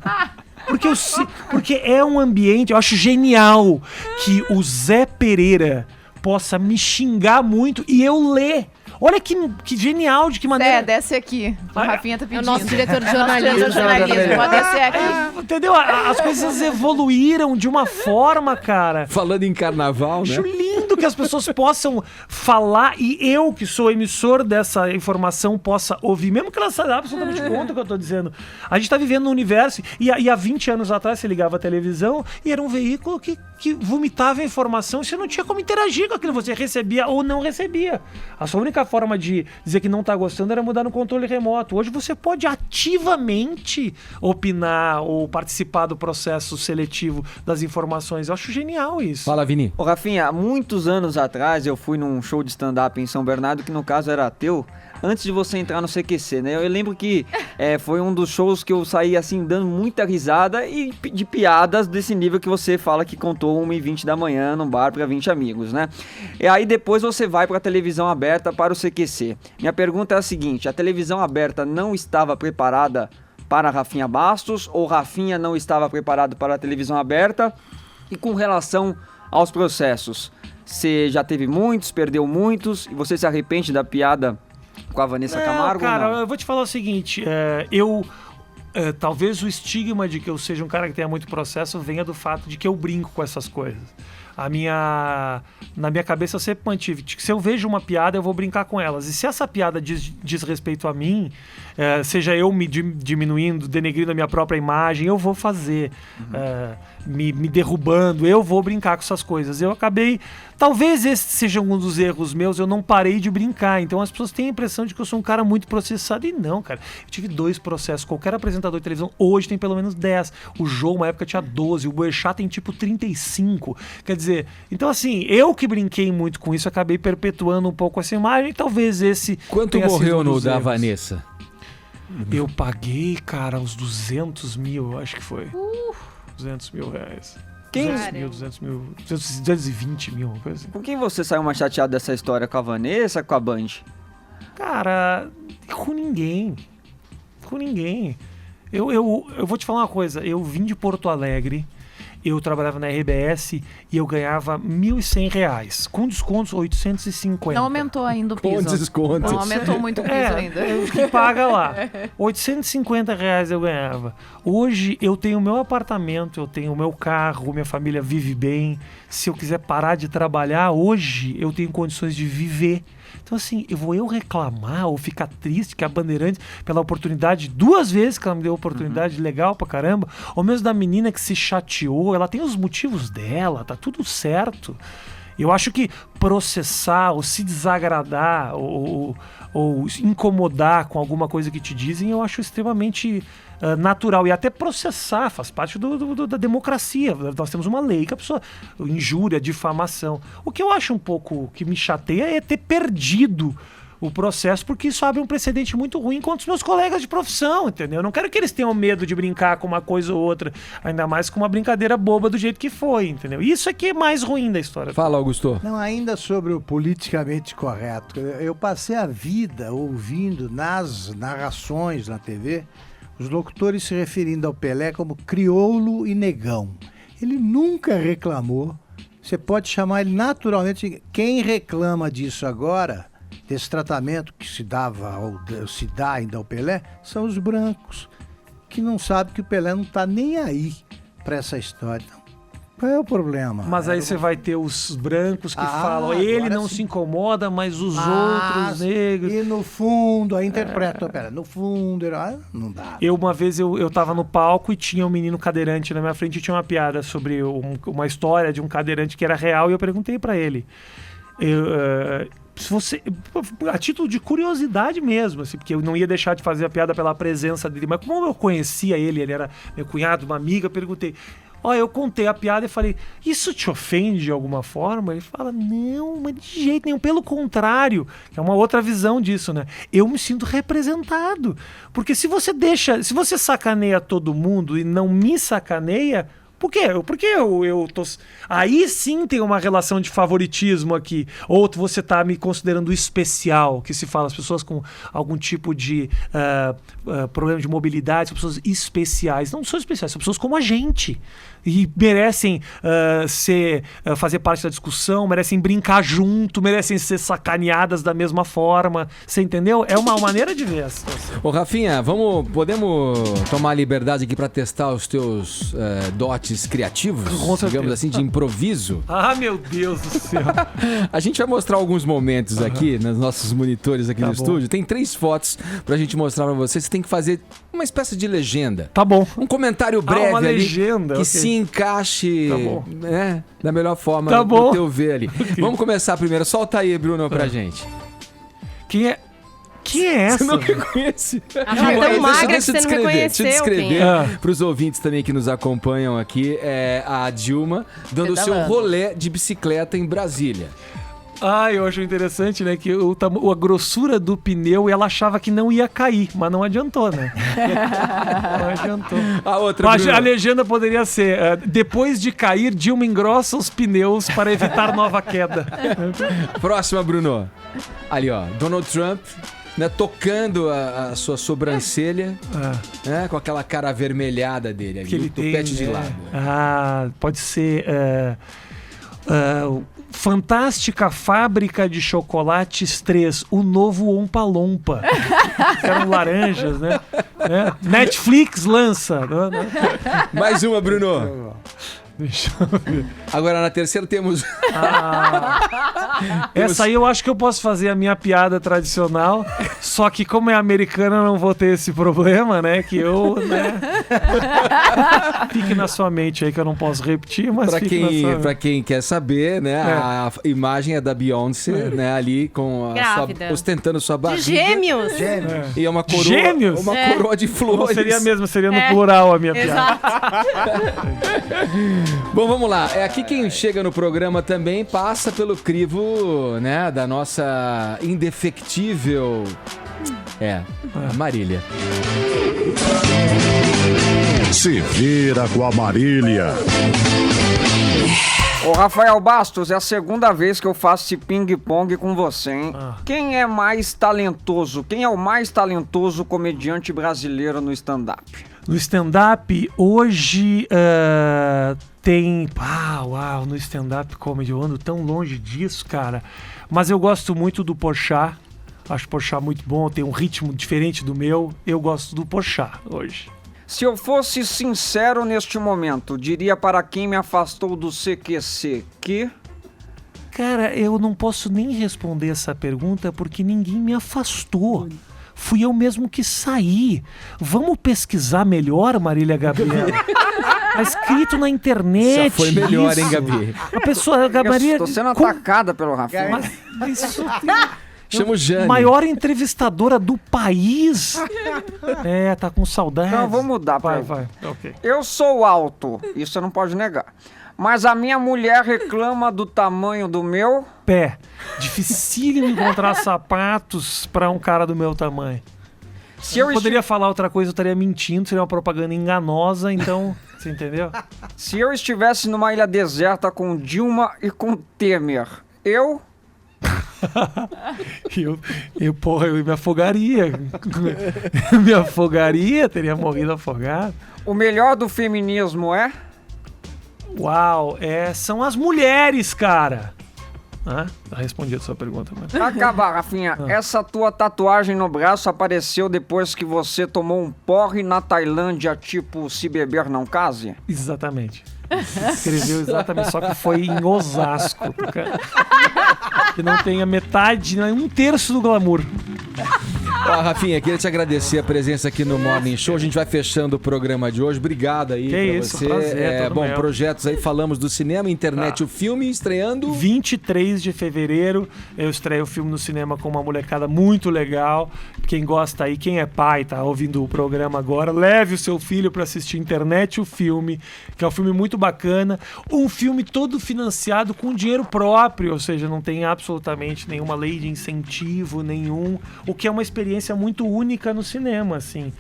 Porque é um ambiente, eu acho genial que o Zé Pereira possa me xingar muito e eu ler. Olha que genial, de que maneira... desce aqui. O Rafinha tá pedindo. É o nosso diretor de jornalismo. Pode descer aqui. Entendeu? As coisas evoluíram de uma forma, cara. Falando em carnaval, né? Acho lindo que as pessoas possam falar e eu, que sou emissor dessa informação, possa ouvir. Mesmo que ela saiba absolutamente conta do que eu tô dizendo. A gente tá vivendo num universo e há 20 anos atrás você ligava a televisão e era um veículo que vomitava a informação e você não tinha como interagir com aquilo. Você recebia ou não recebia. A sua única forma de dizer que não tá gostando era mudar no controle remoto. Hoje você pode ativamente opinar ou participar do processo seletivo das informações. Eu acho genial isso. Fala, Vini. Ô, Rafinha, há muitos anos atrás eu fui num show de stand-up em São Bernardo, que no caso era teu, antes de você entrar no CQC, né? Eu lembro que foi um dos shows que eu saí assim, dando muita risada e de piadas desse nível que você fala que contou 1h20 da manhã num bar para 20 amigos, né? E aí depois você vai para a televisão aberta para o CQC. Minha pergunta é a seguinte, a televisão aberta não estava preparada para Rafinha Bastos ou Rafinha não estava preparado para a televisão aberta? E com relação aos processos, você já teve muitos, perdeu muitos e você se arrepende da piada com a Vanessa Camargo? Cara, ou não? eu vou te falar o seguinte, talvez o estigma de que eu seja um cara que tenha muito processo venha do fato de que eu brinco com essas coisas. na minha cabeça eu sempre mantive que se eu vejo uma piada, eu vou brincar com elas. E se essa piada diz respeito a mim, seja eu me diminuindo, denegrindo a minha própria imagem, eu vou fazer. Me derrubando, eu vou brincar com essas coisas. Eu acabei... Talvez esse seja um dos erros meus, eu não parei de brincar. Então as pessoas têm a impressão de que eu sou um cara muito processado. E não, cara. Eu tive 2 processos. Qualquer apresentador de televisão hoje tem pelo menos 10. O Jô, uma época, tinha 12. O Boechat tem tipo 35. Quer dizer, então assim, eu que brinquei muito com isso, acabei perpetuando um pouco essa imagem. Talvez esse... Quanto morreu no da Vanessa? Eu paguei, cara, uns 200 mil, acho que foi. 200 mil reais. 200 mil, 220 mil, uma coisa assim. Com quem você saiu mais chateado dessa história? Com a Vanessa, com a Band? Cara, com ninguém. Com ninguém. Eu vou te falar uma coisa. Eu vim de Porto Alegre, eu trabalhava na RBS e eu ganhava R$ 1.100. Com descontos, 850. Não aumentou ainda o piso. Com descontos. Não aumentou muito o piso ainda. É, os que paga lá. R$850 eu ganhava. Hoje eu tenho o meu apartamento, eu tenho o meu carro, minha família vive bem. Se eu quiser parar de trabalhar, hoje eu tenho condições de viver. Então assim, eu reclamar ou ficar triste que a Bandeirantes, pela oportunidade, 2 vezes que ela me deu oportunidade legal pra caramba, ou mesmo da menina que se chateou, ela tem os motivos dela, tá tudo certo. Eu acho que processar ou se desagradar ou incomodar com alguma coisa que te dizem, eu acho extremamente natural. E até processar faz parte da democracia. Nós temos uma lei que a pessoa... Injúria, difamação. O que eu acho um pouco que me chateia é ter perdido o processo, porque isso abre um precedente muito ruim contra os meus colegas de profissão, entendeu? Eu não quero que eles tenham medo de brincar com uma coisa ou outra, ainda mais com uma brincadeira boba do jeito que foi, entendeu? Isso é que é mais ruim da história. Fala, Augusto. Não, ainda sobre o politicamente correto. Eu passei a vida ouvindo nas narrações na TV os locutores se referindo ao Pelé como crioulo e negão. Ele nunca reclamou. Você pode chamar ele naturalmente. Quem reclama disso agora, desse tratamento que se dava ou se dá ainda ao Pelé, são os brancos, que não sabem que o Pelé não está nem aí para essa história. Então, qual é o problema? Mas aí você vai ter os brancos que falam, ele não se incomoda, mas os outros negros... E no fundo, aí interpreta, no fundo, não dá. Uma vez eu tava no palco e tinha um menino cadeirante na minha frente e tinha uma piada sobre uma história de um cadeirante que era real e eu perguntei para ele... Se você, a título de curiosidade mesmo, assim, porque eu não ia deixar de fazer a piada pela presença dele, mas como eu conhecia ele era meu cunhado, uma amiga, eu perguntei, eu contei a piada e falei, isso te ofende de alguma forma? Ele fala, não, mas de jeito nenhum, pelo contrário, é uma outra visão disso, né? Eu me sinto representado, porque se você sacaneia todo mundo e não me sacaneia, por quê? Porque eu tô... Aí sim tem uma relação de favoritismo aqui. Ou você tá me considerando especial, que se fala, as pessoas com algum tipo de problema de mobilidade, são pessoas especiais. Não são especiais, são pessoas como a gente. E merecem fazer parte da discussão, merecem brincar junto, merecem ser sacaneadas da mesma forma. Você entendeu? É uma maneira de ver a situação. Ô, Rafinha, podemos tomar a liberdade aqui para testar os teus dotes criativos? Digamos assim, de improviso? Ah, meu Deus do céu. A gente vai mostrar alguns momentos aqui, nos nossos monitores aqui no estúdio. Tem 3 fotos pra gente mostrar pra vocês. Você tem que fazer uma espécie de legenda. Tá bom. Um comentário breve uma ali legenda, que okay. se encaixe da melhor forma tá do teu ver ali. Okay. Vamos começar primeiro. Solta aí, Bruno, pra gente. Quem é essa? Você não reconhece? A gente é tão magra que você não reconheceu. Deixa eu descrever pros ouvintes também que nos acompanham aqui. É a Dilma dando o seu rolê de bicicleta em Brasília. Eu acho interessante, né, que a grossura do pneu, ela achava que não ia cair, mas não adiantou, né? Não adiantou. A outra, a legenda poderia ser, depois de cair, Dilma engrossa os pneus para evitar nova queda. Próxima, Bruno. Ali, ó, Donald Trump, né, tocando a sua sobrancelha, né, com aquela cara avermelhada dele ali, que ele o topete tem, de lado. Pode ser... Fantástica Fábrica de Chocolates 3, o novo Ompa Lompa. Eram laranjas, né? Netflix lança. Mais uma, Bruno. Deixa eu ver. Agora, na terceira temos... Essa aí eu acho que eu posso fazer a minha piada tradicional, só que como é americana eu não vou ter esse problema, né? Que eu, né? Fique na sua mente aí que eu não posso repetir, mas Pra quem quer saber, né? A imagem é da Beyoncé, né? Ali com ostentando sua barriga. De gêmeos! E é uma coroa, Gêmeos? coroa de flores. Seria no plural a minha piada. Bom, vamos lá. Aqui quem chega no programa também passa pelo crivo, né, da nossa indefectível... a Marília. Se vira com a Marília. Ô, Rafael Bastos, é a segunda vez que eu faço esse ping-pong com você, hein? Quem é mais talentoso? Quem é o mais talentoso comediante brasileiro no stand-up? No stand-up, hoje tem... Uau, no stand-up comedy, eu ando tão longe disso, cara. Mas eu gosto muito do Porchat. Acho o Porchat muito bom, tem um ritmo diferente do meu. Eu gosto do Porchat hoje. Se eu fosse sincero neste momento, diria para quem me afastou do CQC que... Cara, eu não posso nem responder essa pergunta porque ninguém me afastou. Fui eu mesmo que saí. Vamos pesquisar melhor, Marília Gabriela? Tá escrito na internet. Já foi melhor, hein, Gabi? A pessoa, Gabriela... Estou sendo atacada pelo Rafael. Mas isso... Chama o Jane. Maior entrevistadora do país. Tá com saudade. Não, vou mudar pra vai. Okay. Eu sou alto, isso você não pode negar. Mas a minha mulher reclama do tamanho do meu... pé. Dificílimo encontrar sapatos pra um cara do meu tamanho. Se eu poderia falar outra coisa, eu estaria mentindo, seria uma propaganda enganosa, então... Você entendeu? Se eu estivesse numa ilha deserta com Dilma e com Temer, eu me afogaria. Me afogaria, teria morrido afogado. O melhor do feminismo é? Uau, são as mulheres, cara. Respondi a sua pergunta, mano. Acaba, Rafinha. Essa tua tatuagem no braço apareceu depois que você tomou um porre na Tailândia, tipo, se beber não case? Exatamente. Escreveu exatamente, só que foi em Osasco, cara. Que não tem a metade, nem um terço do glamour. Rafinha, queria te agradecer a presença aqui no Morning Show. A gente vai fechando o programa de hoje. Obrigado aí pra você. Prazer, bom, projetos aí, falamos do cinema, internet, o filme estreando... 23 de fevereiro, eu estreio o filme no cinema com uma molecada muito legal. Quem gosta aí, quem é pai, tá ouvindo o programa agora, leve o seu filho pra assistir Internet, o filme, que é um filme muito bacana. Um filme todo financiado com dinheiro próprio, ou seja, não tem absolutamente nenhuma lei de incentivo, nenhum, o que é uma experiência muito única no cinema, assim.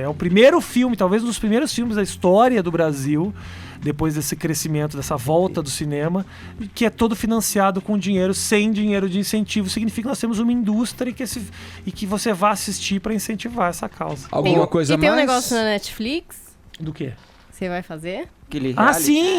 É o primeiro filme, talvez um dos primeiros filmes da história do Brasil, depois desse crescimento, dessa volta do cinema, que é todo financiado com dinheiro, sem dinheiro de incentivo. Significa que nós temos uma indústria e que você vá assistir para incentivar essa causa. Alguma coisa mais? E tem um negócio na Netflix. Do quê? Você vai fazer? Sim.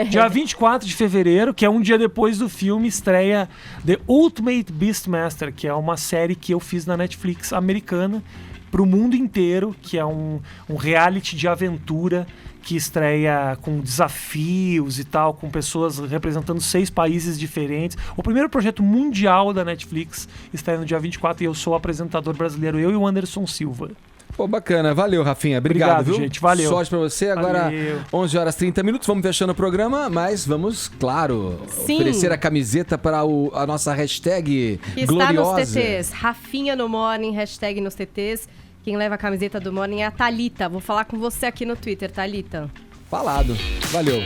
Dia 24 de fevereiro, que é um dia depois do filme, estreia The Ultimate Beastmaster, que é uma série que eu fiz na Netflix americana pro mundo inteiro, que é um reality de aventura que estreia com desafios e tal, com pessoas representando 6 países diferentes. O primeiro projeto mundial da Netflix estreia no dia 24 e eu sou o apresentador brasileiro, eu e o Anderson Silva. Pô, bacana. Valeu, Rafinha. Obrigado, viu? Gente. Valeu. Sorte pra você. Agora, 11 horas 30 minutos. Vamos fechando o programa, mas vamos, claro, oferecer a camiseta para a nossa hashtag que gloriosa. Está nos TTs. Rafinha no Morning, hashtag nos TTs. Quem leva a camiseta do Morning é a Thalita. Vou falar com você aqui no Twitter, Thalita. Falado. Valeu.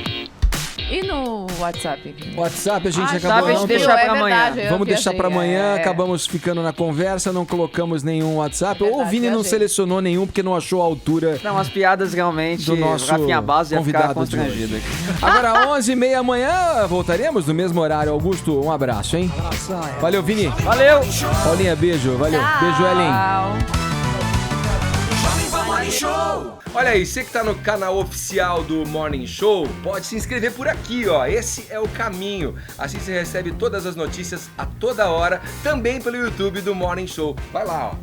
E no WhatsApp? WhatsApp a gente acabou não deixar pra amanhã. Vamos deixar pra amanhã, acabamos ficando na conversa, não colocamos nenhum WhatsApp. Ou o Vini não selecionou nenhum porque não achou a altura. Não, as piadas realmente do nosso Rafinha Bastos ia ficar convidado constrangido aqui. Agora 11h30 amanhã voltaremos no mesmo horário. Augusto, um abraço, hein? Valeu, Vini. Valeu. Paulinha, beijo. Valeu. Tchau. Beijo, Ellen. Olha aí, você que tá no canal oficial do Morning Show, pode se inscrever por aqui, ó. Esse é o caminho. Assim você recebe todas as notícias a toda hora, também pelo YouTube do Morning Show. Vai lá, ó.